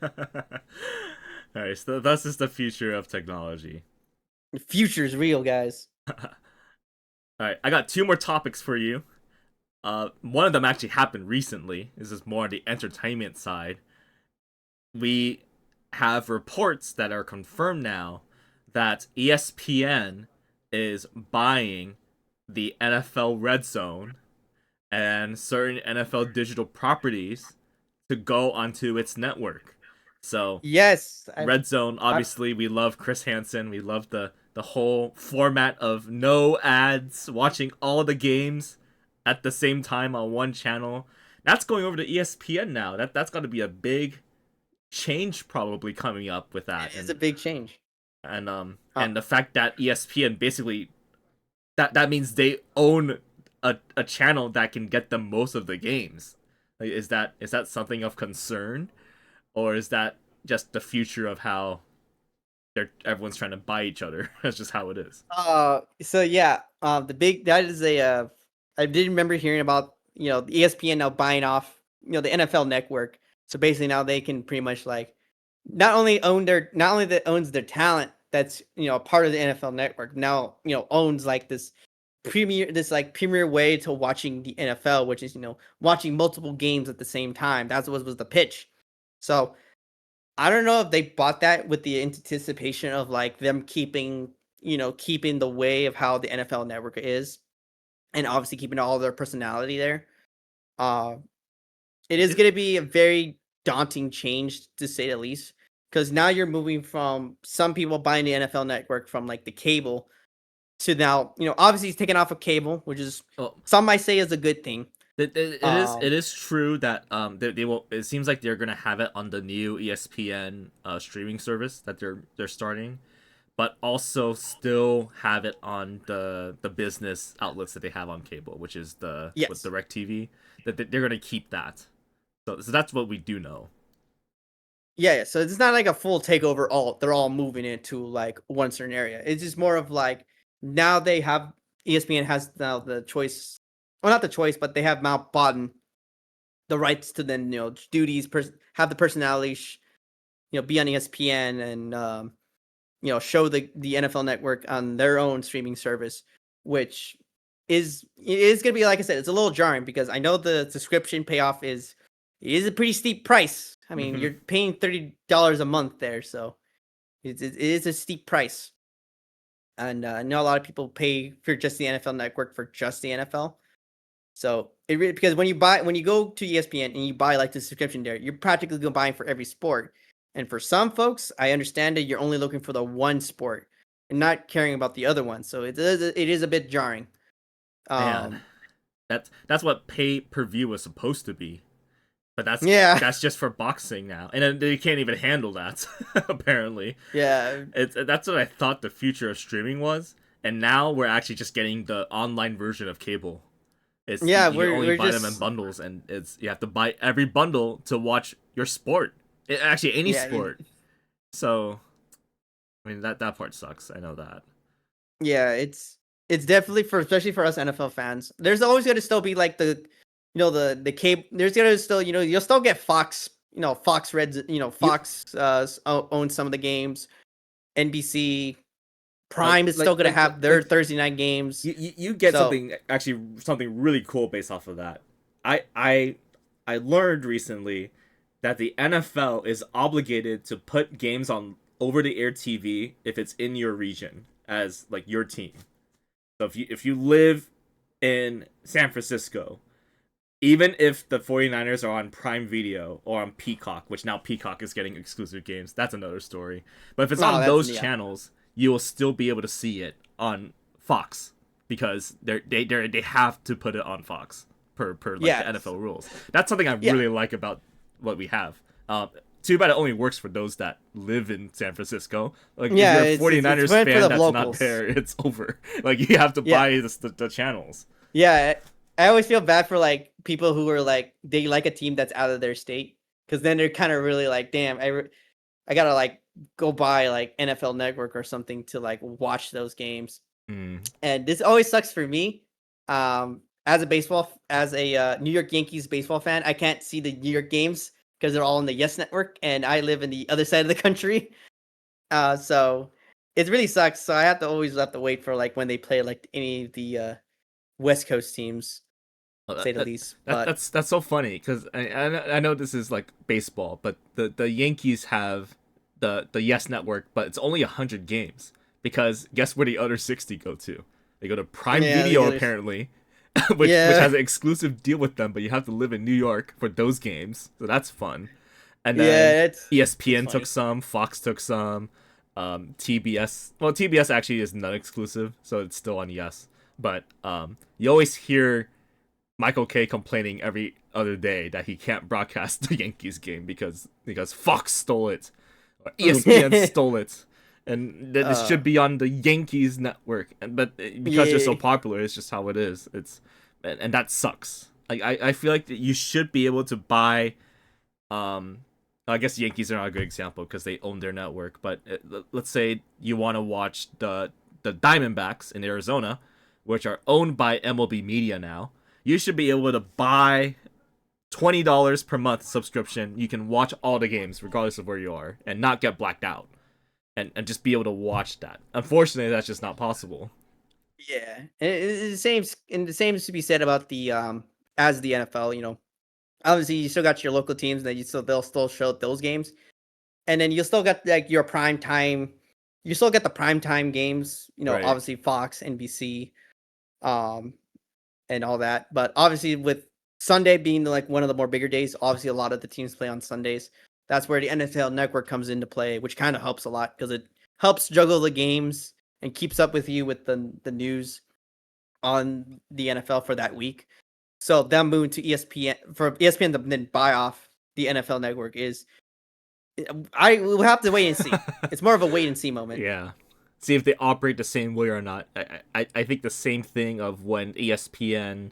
Speaker 1: All right, so that's just the future of technology.
Speaker 2: The future's real, guys.
Speaker 1: All right, I got two more topics for you. One of them actually happened recently. This is more on the entertainment side. We have reports that are confirmed now that ESPN is buying the NFL Red Zone and certain NFL digital properties to go onto its network. So
Speaker 2: Yes,
Speaker 1: Red Zone,
Speaker 2: I
Speaker 1: obviously, we love Chris Hansen. We love the whole format of no ads, watching all the games at the same time on one channel. That's going over to ESPN now. That's got to be a big change probably coming up with
Speaker 2: it
Speaker 1: that.
Speaker 2: is a big change. Uh,
Speaker 1: And the fact that ESPN basically that means they own a channel that can get them most of the games. Like, is that something of concern, or is that just the future of how everyone's trying to buy each other? That's just how it is.
Speaker 2: so yeah, the big that is a I did remember hearing about the ESPN now buying off the NFL network. So basically now they can pretty much like not only that owns their talent that's part of the NFL network now owns like this like premier way to watching the NFL, which is watching multiple games at the same time. That's what was the pitch. So I don't know if they bought that with the anticipation of like them keeping the way of how the NFL network is, and obviously keeping all their personality there. Uh, it is
Speaker 1: It,
Speaker 2: going to be a very daunting change to say the least, because now you're moving from some people buying the NFL network from like the cable to now, obviously he's taken off of cable, which is
Speaker 1: well,
Speaker 2: some might say is a good thing.
Speaker 1: it
Speaker 2: Um,
Speaker 1: is true that they will. It seems like they're gonna have it on the new ESPN streaming service that they're starting, but also still have it on the business outlets that they have on cable, which is the with
Speaker 2: yes.
Speaker 1: DirecTV. That they're gonna keep that. So that's what we do know.
Speaker 2: Yeah, so it's not like a full takeover. They're all moving into like one certain area. It's just more of like now they have ESPN has now the choice, well, not the choice, but they have now bought the rights to then duties, have the personality, be on ESPN and show the NFL Network on their own streaming service. which is going to be, like I said, it's a little jarring because I know the subscription payoff is a pretty steep price. I mean,
Speaker 1: Hmm.
Speaker 2: you're paying $30 a month there, so it is a steep price. And I know a lot of people pay for just the NFL Network for just the NFL. So it really, because when you go to ESPN and you buy like the subscription there, you're practically going buying for every sport. And for some folks, I understand that you're only looking for the one sport and not caring about the other one. So it is a bit jarring.
Speaker 1: Man,
Speaker 2: Um,
Speaker 1: that's what pay per view was supposed to be. But
Speaker 2: yeah,
Speaker 1: that's just for boxing now, and then they can't even handle that. Apparently,
Speaker 2: yeah,
Speaker 1: that's what I thought the future of streaming was, and now we're actually just getting the online version of cable. It's
Speaker 2: yeah.
Speaker 1: you can
Speaker 2: We're
Speaker 1: only
Speaker 2: we're
Speaker 1: buy them in
Speaker 2: just
Speaker 1: bundles, and it's you have to buy every bundle to watch your sport. Actually, any
Speaker 2: yeah.
Speaker 1: sport. So I mean that part sucks. I know that.
Speaker 2: Yeah, it's definitely for, especially for us NFL fans. There's always going to still be like the cable. There's going to still, you'll still get Fox. Fox Reds.
Speaker 1: You
Speaker 2: Fox owns some of the games. NBC
Speaker 1: like
Speaker 2: Prime is still
Speaker 1: like
Speaker 2: going to
Speaker 1: like
Speaker 2: have their
Speaker 1: like
Speaker 2: Thursday night games.
Speaker 1: you get
Speaker 2: So
Speaker 1: something really cool based off of that. I I I learned recently that the NFL is obligated to put games on over the air TV if it's in your region as like your team. So if you live in San Francisco, even if the 49ers are on Prime Video or on Peacock, which now Peacock is getting exclusive games, that's another story. But if it's
Speaker 2: no,
Speaker 1: on
Speaker 2: that's
Speaker 1: those
Speaker 2: yeah,
Speaker 1: channels, you will still be able to see it on Fox because they have to put it on Fox per like the
Speaker 2: yeah,
Speaker 1: NFL rules. That's something I
Speaker 2: yeah,
Speaker 1: really like about what we have. Too bad it only works for those that live in San Francisco. Like if
Speaker 2: yeah.
Speaker 1: you're a
Speaker 2: It's
Speaker 1: 49ers
Speaker 2: meant for
Speaker 1: fan
Speaker 2: the
Speaker 1: that's not
Speaker 2: locals.
Speaker 1: there, it's over. Like you have to
Speaker 2: Yeah,
Speaker 1: buy the channels.
Speaker 2: yeah. I always feel bad for like people who are like they like a team that's out of their state because then they're kind of really like, damn, I gotta like go buy like NFL Network or something to like watch those games.
Speaker 1: Mm.
Speaker 2: And this always sucks for me. As a New York Yankees baseball fan, I can't see the New York games because they're all on the Yes Network, and I live in the other side of the country. So it really sucks. So I have to wait for like when they play like any of the West Coast teams,
Speaker 1: Well,
Speaker 2: say the least. But
Speaker 1: that's so funny because I know this is like baseball, but the Yankees have the Yes Network, but it's only 100 games because guess where the other 60 go to? They go to Prime
Speaker 2: yeah, the
Speaker 1: Video
Speaker 2: others,
Speaker 1: apparently, which
Speaker 2: yeah,
Speaker 1: has an exclusive deal with them, but you have to live in New York for those games, so that's fun. And then
Speaker 2: yeah, it's
Speaker 1: ESPN took
Speaker 2: funny.
Speaker 1: some, Fox took some, TBS. Well, TBS actually is non-exclusive, so it's still on Yes. But you always hear Michael K complaining every other day that he can't broadcast the Yankees game because Fox stole it or ESPN stole it, and that it should
Speaker 2: uh,
Speaker 1: be on the Yankees network. But because they're so
Speaker 2: yeah,
Speaker 1: popular, it's just how it is. And that sucks. Like I feel like that you should be able to buy. Um, I guess the Yankees are not a good example because they own their network. But let's say you want to watch the Diamondbacks in Arizona, which are owned by MLB Media now. You should be able to buy $20 per month subscription. You can watch all the games regardless of where you are and not get blacked out and just be able to watch that. Unfortunately, that's just not possible.
Speaker 2: yeah. And the same is to be said about the as the NFL. Obviously you still got your local teams that they'll still show those games, and then you'll still got like your prime time. You still get the prime time games.
Speaker 1: Right.
Speaker 2: Obviously Fox, NBC, um, and all that. But obviously with Sunday being like one of the more bigger days, obviously a lot of the teams play on Sundays. That's where the NFL Network comes into play, which kind of helps a lot because it helps juggle the games and keeps up with you with the news on the NFL for that week. So them moving to ESPN for ESPN to then buy off the NFL Network is I will have to wait and see. It's more of a wait and see moment.
Speaker 1: Yeah. See if they operate the same way or not. I think the same thing of when ESPN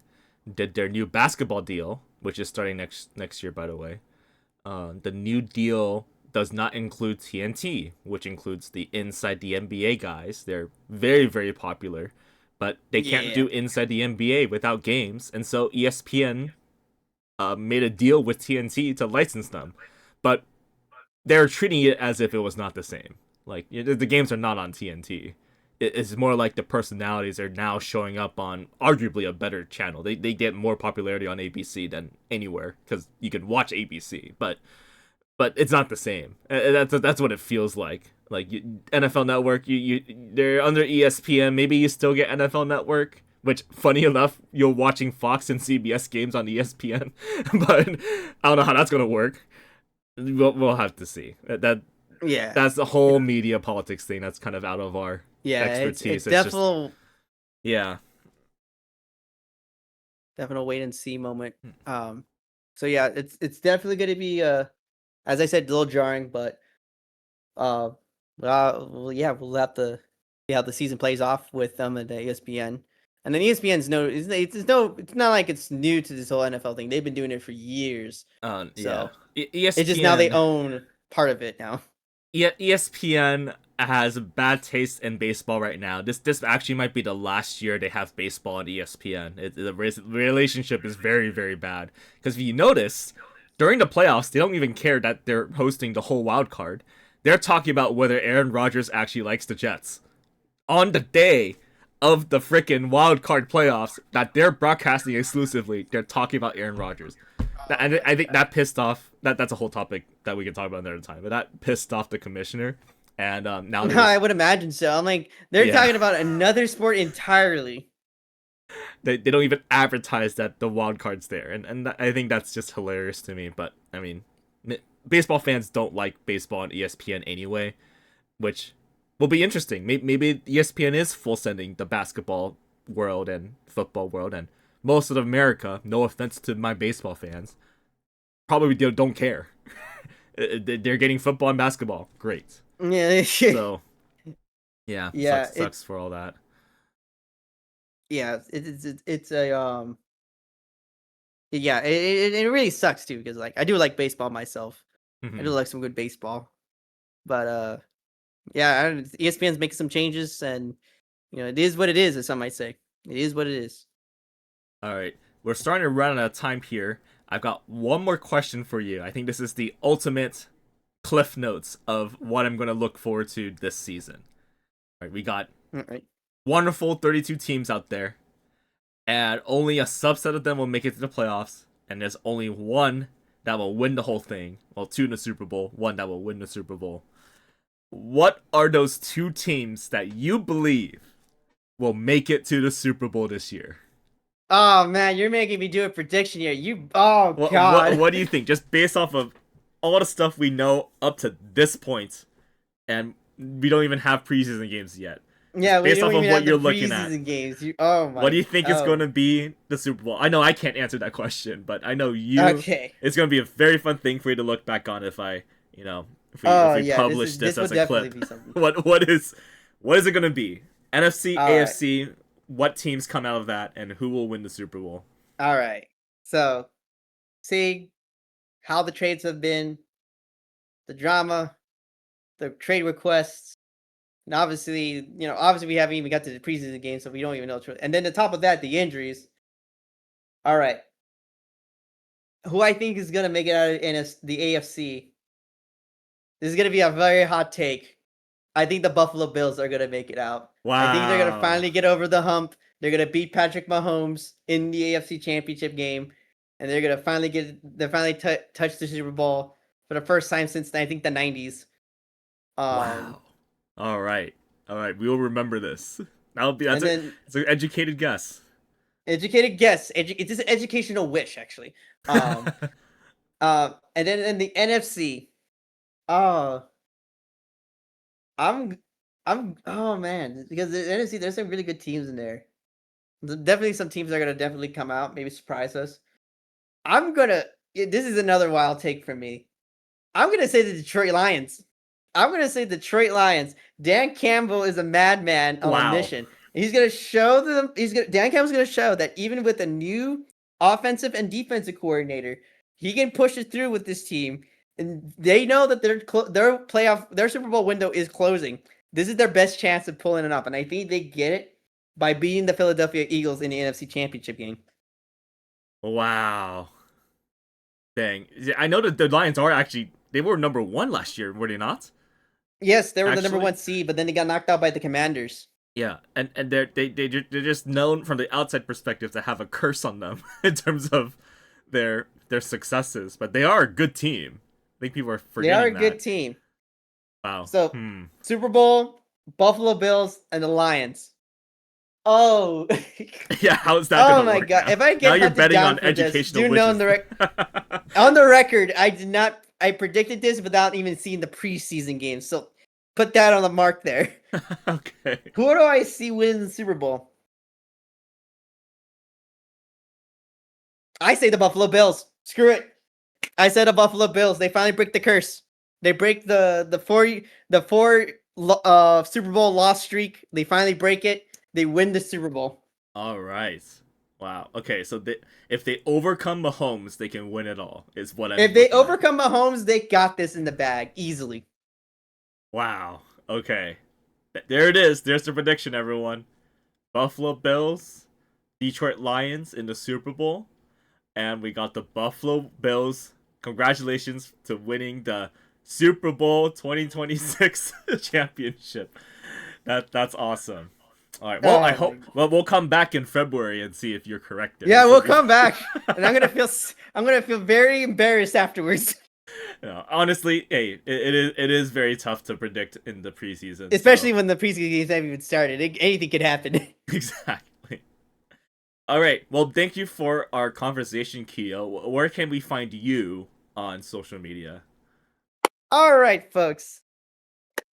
Speaker 1: did their new basketball deal, which is starting next year, by the way. The new deal does not include TNT, which includes the Inside the NBA guys. They're very, very popular, but they can't
Speaker 2: Yeah.
Speaker 1: do Inside the NBA without games, and so ESPN made a deal with TNT to license them. But they're treating it as if it was not the same. Like the games are not on TNT. It's more like the personalities are now showing up on arguably a better channel. They get more popularity on ABC than anywhere because you can watch ABC, but it's not the same. That's what it feels like. Like NFL Network, they're under ESPN. Maybe you still get NFL Network, which funny enough, you're watching Fox and CBS games on ESPN, but I don't know how that's gonna work. We'll have to see.
Speaker 2: Yeah,
Speaker 1: That's the whole media politics thing. That's kind of out of our
Speaker 2: yeah, it's
Speaker 1: expertise. It's just yeah.
Speaker 2: definitely wait and see moment. So yeah, it's definitely going to be as I said, a little jarring, but uh, well, yeah, we'll have to see how the season plays off with them and the ESPN. And then ESPN's it's not like it's new to this whole NFL thing. They've been doing it for years.
Speaker 1: Yeah.
Speaker 2: So it's just now they
Speaker 1: ESPN
Speaker 2: own part of it now.
Speaker 1: ESPN has bad taste in baseball right now. This actually might be the last year they have baseball on ESPN. The relationship is very very bad because if you notice during the playoffs they don't even care that they're hosting the whole wild card. They're talking about whether Aaron Rodgers actually likes the Jets on the day of the freaking wild card playoffs that they're broadcasting exclusively. They're talking about Aaron Rodgers.
Speaker 2: Oh my
Speaker 1: I think
Speaker 2: god.
Speaker 1: that pissed off. That's a whole topic that we can talk about another time. But that pissed off the commissioner, and now they're
Speaker 2: I
Speaker 1: just
Speaker 2: would imagine so. I'm like, they're
Speaker 1: yeah.
Speaker 2: talking about another sport entirely.
Speaker 1: They don't even advertise that the wild card's there, and I think that's just hilarious to me. But I mean, baseball fans don't like baseball on ESPN anyway, which will be interesting. Maybe ESPN is full sending the basketball world and football world, and most of America. No offense to my baseball fans, probably don't care. They're getting football and basketball. Great.
Speaker 2: Yeah,
Speaker 1: So yeah,
Speaker 2: yeah,
Speaker 1: sucks for all that.
Speaker 2: yeah. It's a yeah. It really sucks too because like I do like baseball myself. I do
Speaker 1: Hmm.
Speaker 2: like some good baseball, but yeah, ESPN's making some changes, and it is what it is, as some might say. It is what it is.
Speaker 1: All right, we're starting to run out of time here. I've got one more question for you. I think this is the ultimate cliff notes of what I'm going to look forward to this season. All right, we got
Speaker 2: All right.
Speaker 1: wonderful 32 teams out there, and only a subset of them will make it to the playoffs, and there's only one that will win the whole thing. Well, two in the Super Bowl, one that will win the Super Bowl. What are those two teams that you believe will make it to the Super Bowl this year?
Speaker 2: Oh man, you're making me do a prediction here. Oh god.
Speaker 1: What do you think? Just based off of all the stuff we know up to this point, and we don't even have preseason games yet.
Speaker 2: Yeah,
Speaker 1: Just
Speaker 2: we
Speaker 1: based
Speaker 2: don't
Speaker 1: off of
Speaker 2: even
Speaker 1: what
Speaker 2: have the
Speaker 1: you're looking at,
Speaker 2: preseason games. Oh
Speaker 1: what do
Speaker 2: my.
Speaker 1: you think is going
Speaker 2: Oh.
Speaker 1: to be the Super Bowl? I know I can't answer that question, but I know you.
Speaker 2: Okay.
Speaker 1: It's going to be a very fun thing for you to look back on if I, if
Speaker 2: Oh
Speaker 1: we
Speaker 2: yeah,
Speaker 1: publish this
Speaker 2: this
Speaker 1: as
Speaker 2: would
Speaker 1: a
Speaker 2: definitely
Speaker 1: clip.
Speaker 2: be something.
Speaker 1: What is it going to be? NFC,
Speaker 2: All right.
Speaker 1: AFC. What teams come out of that, and who will win the Super Bowl?
Speaker 2: All right. So, see how the trades have been, the drama, the trade requests, and obviously we haven't even got to the preseason game, so we don't even know. And then on top of that, the injuries. All right. Who I think is gonna make it out of the AFC? This is gonna be a very hot take. I think the Buffalo Bills are gonna make it out. I think they're gonna
Speaker 1: Wow.
Speaker 2: finally get over the hump. They're gonna beat Patrick Mahomes in the AFC Championship game, and they're gonna finally touch the Super Bowl for the first time since I think the '90s. Um,
Speaker 1: Wow. All right. All right. We will remember this.
Speaker 2: and then
Speaker 1: That's an educated guess.
Speaker 2: educated guess. It's just an educational wish, actually. Um, and then in the NFC, uh, I'm, oh man, because the NFC, there's some really good teams in there. Definitely some teams are gonna definitely come out, maybe surprise us. This is another wild take from me. I'm gonna say the Detroit Lions. I'm gonna say Detroit Lions. Dan Campbell is a madman on a
Speaker 1: Wow.
Speaker 2: mission. He's gonna show them. Dan Campbell's gonna show that even with a new offensive and defensive coordinator, he can push it through with this team. And they know that their Super Bowl window is closing. This is their best chance of pulling it up, and I think they get it by beating the Philadelphia Eagles in the NFC Championship game.
Speaker 1: Wow. Dang. Yeah, I know that the Lions are actually they were number one last year, were they not?
Speaker 2: Yes, they were the number
Speaker 1: Actually,
Speaker 2: one seed, but then they got knocked out by the Commanders.
Speaker 1: Yeah, and they're just known from the outside perspective to have a curse on them in terms of their successes, but they are a good team. I think people are
Speaker 2: They are a
Speaker 1: forgetting
Speaker 2: good
Speaker 1: that.
Speaker 2: team.
Speaker 1: Wow.
Speaker 2: So
Speaker 1: Hmm.
Speaker 2: Super Bowl, Buffalo Bills, and the Lions. Oh,
Speaker 1: Yeah, how's that
Speaker 2: oh
Speaker 1: gonna
Speaker 2: my
Speaker 1: work
Speaker 2: God!
Speaker 1: now?
Speaker 2: If I
Speaker 1: Now
Speaker 2: get
Speaker 1: you're
Speaker 2: hunted
Speaker 1: betting
Speaker 2: down
Speaker 1: on
Speaker 2: for this,
Speaker 1: educational
Speaker 2: do know
Speaker 1: wishes.
Speaker 2: on the record, I did not. I predicted this without even seeing the preseason games. So put that on the mark there.
Speaker 1: Okay.
Speaker 2: Who do I see win the Super Bowl? I say the Buffalo Bills. Screw it. I said the Buffalo Bills. They finally break the curse. They break the four Super Bowl loss streak. They finally break it. They win the Super Bowl.
Speaker 1: All right. Wow. Okay, so if they overcome Mahomes, they can win it all. Is what I'm
Speaker 2: If they
Speaker 1: looking at.
Speaker 2: overcome Mahomes, they got this in the bag easily.
Speaker 1: Wow. Okay. There it is. There's the prediction, everyone. Buffalo Bills, Detroit Lions in the Super Bowl, and we got the Buffalo Bills. Congratulations to winning the Super Bowl 2026 championship. That's awesome. All right. Well, I
Speaker 2: Oh my!
Speaker 1: hope. Well, we'll come back in February and see if you're correct there.
Speaker 2: Yeah,
Speaker 1: This will
Speaker 2: we'll
Speaker 1: be.
Speaker 2: come back, and I'm gonna feel very embarrassed afterwards.
Speaker 1: Honestly, hey, it is very tough to predict in the preseason. So
Speaker 2: Especially when the preseason games haven't even started. Anything could happen.
Speaker 1: exactly. All right. Well, thank you for our conversation, Keo. Where can we find you on social media?
Speaker 2: All right, folks.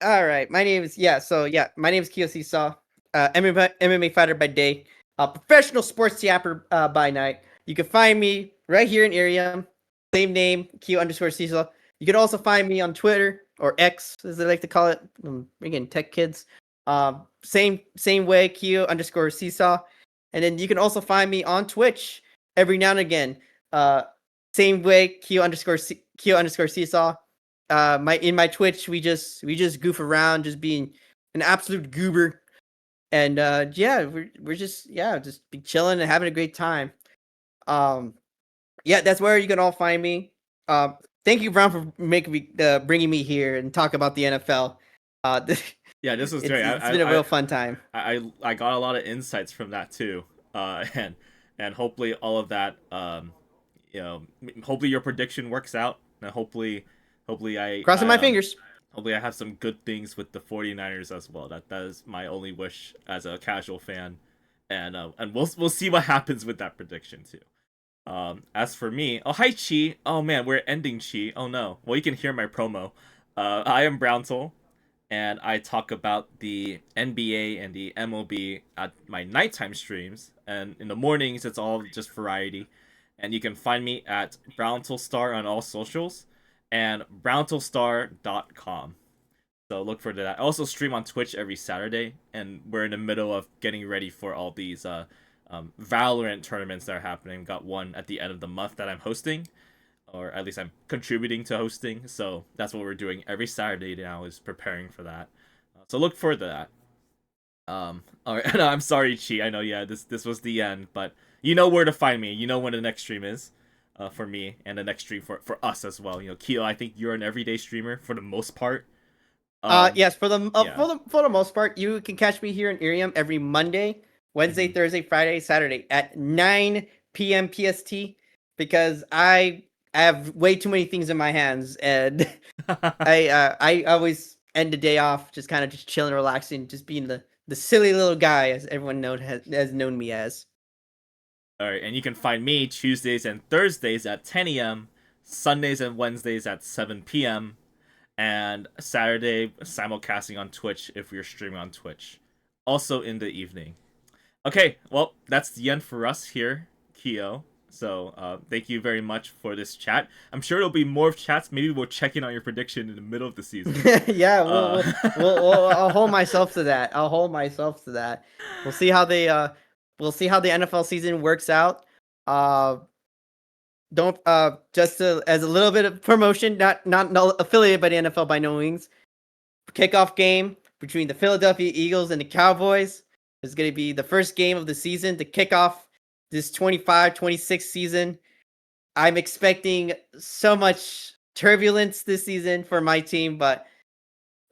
Speaker 2: All right, my name is my name is Kyo Seesaw, MMA fighter by day, professional sports yapper by night. You can find me right here in IRIAM, same name, Kyo_Seesaw. You can also find me on Twitter or X, as they like to call it. Again, tech kids. Same way, Kyo_Seesaw, and then you can also find me on Twitch every now and again. Uh, same way, Kyo_Seesaw. My Twitch, we just goof around, just being an absolute goober, and yeah, we're just be chilling and having a great time. Um, yeah, that's where you can all find me. Thank you, Brown, for making me bringing me here and talk about the NFL. Uh,
Speaker 1: Yeah, this was great.
Speaker 2: it's been a real fun time.
Speaker 1: I got a lot of insights from that too, and hopefully all of that, hopefully your prediction works out, and hopefully
Speaker 2: Crossing my fingers.
Speaker 1: hopefully I have some good things with the 49ers as well. That is my only wish as a casual fan, and we'll see what happens with that prediction too. As for me, oh hi Chi. Oh man, we're ending Chi. Oh no. Well, you can hear my promo. I am Browntle, and I talk about the NBA and the MLB at my nighttime streams, and in the mornings it's all just variety. And you can find me at BrownTillStar on all socials and BrownTillStar.com. So look for that. I also stream on Twitch every Saturday, and we're in the middle of getting ready for all these Valorant tournaments that are happening. Got one at the end of the month that I'm hosting, or at least I'm contributing to hosting. So that's what we're doing every Saturday now, is preparing for that. So look forward to that. All right. No, I'm sorry, Chi. I know, yeah, this was the end, but you know where to find me. You know when the next stream is, for me, and the next stream for us as well. Keo, I think you're an everyday streamer for the most part.
Speaker 2: Yes, for the
Speaker 1: Yeah.
Speaker 2: for the most part, you can catch me here in Irium every Monday, Wednesday,
Speaker 1: Hmm.
Speaker 2: Thursday, Friday, Saturday at 9 p.m. PST because I have way too many things in my hands, and I always end the day off just kind of just chilling, relaxing, just being the silly little guy as everyone has known me as.
Speaker 1: All right, and you can find me Tuesdays and Thursdays at 10 a.m., Sundays and Wednesdays at 7 p.m., and Saturday simulcasting on Twitch if we're streaming on Twitch. Also in the evening. Okay, well, that's the end for us here, Keo. So thank you very much for this chat. I'm sure there'll be more chats. Maybe we'll check in on your prediction in the middle of the season.
Speaker 2: Yeah,
Speaker 1: Uh,
Speaker 2: I'll hold myself to that. I'll hold myself to that. We'll see how we'll see how the NFL season works out. Uh, don't just as a little bit of promotion, not affiliated by the NFL by no means. Kickoff game between the Philadelphia Eagles and the Cowboys is going to be the first game of the season to kick off this 25-26 season. I'm expecting so much turbulence this season for my team, but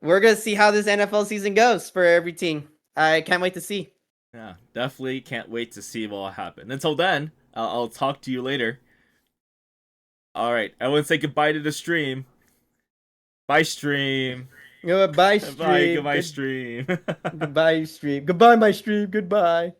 Speaker 2: we're going to see how this NFL season goes for every team. I can't wait to see.
Speaker 1: Yeah, definitely can't wait to see what will happen. Until then, I'll talk to you later. All right, everyone say goodbye to the stream. Bye, stream.
Speaker 2: Goodbye,
Speaker 1: Bye,
Speaker 2: stream.
Speaker 1: goodbye, stream.
Speaker 2: Goodbye, stream. Goodbye, my stream. Goodbye.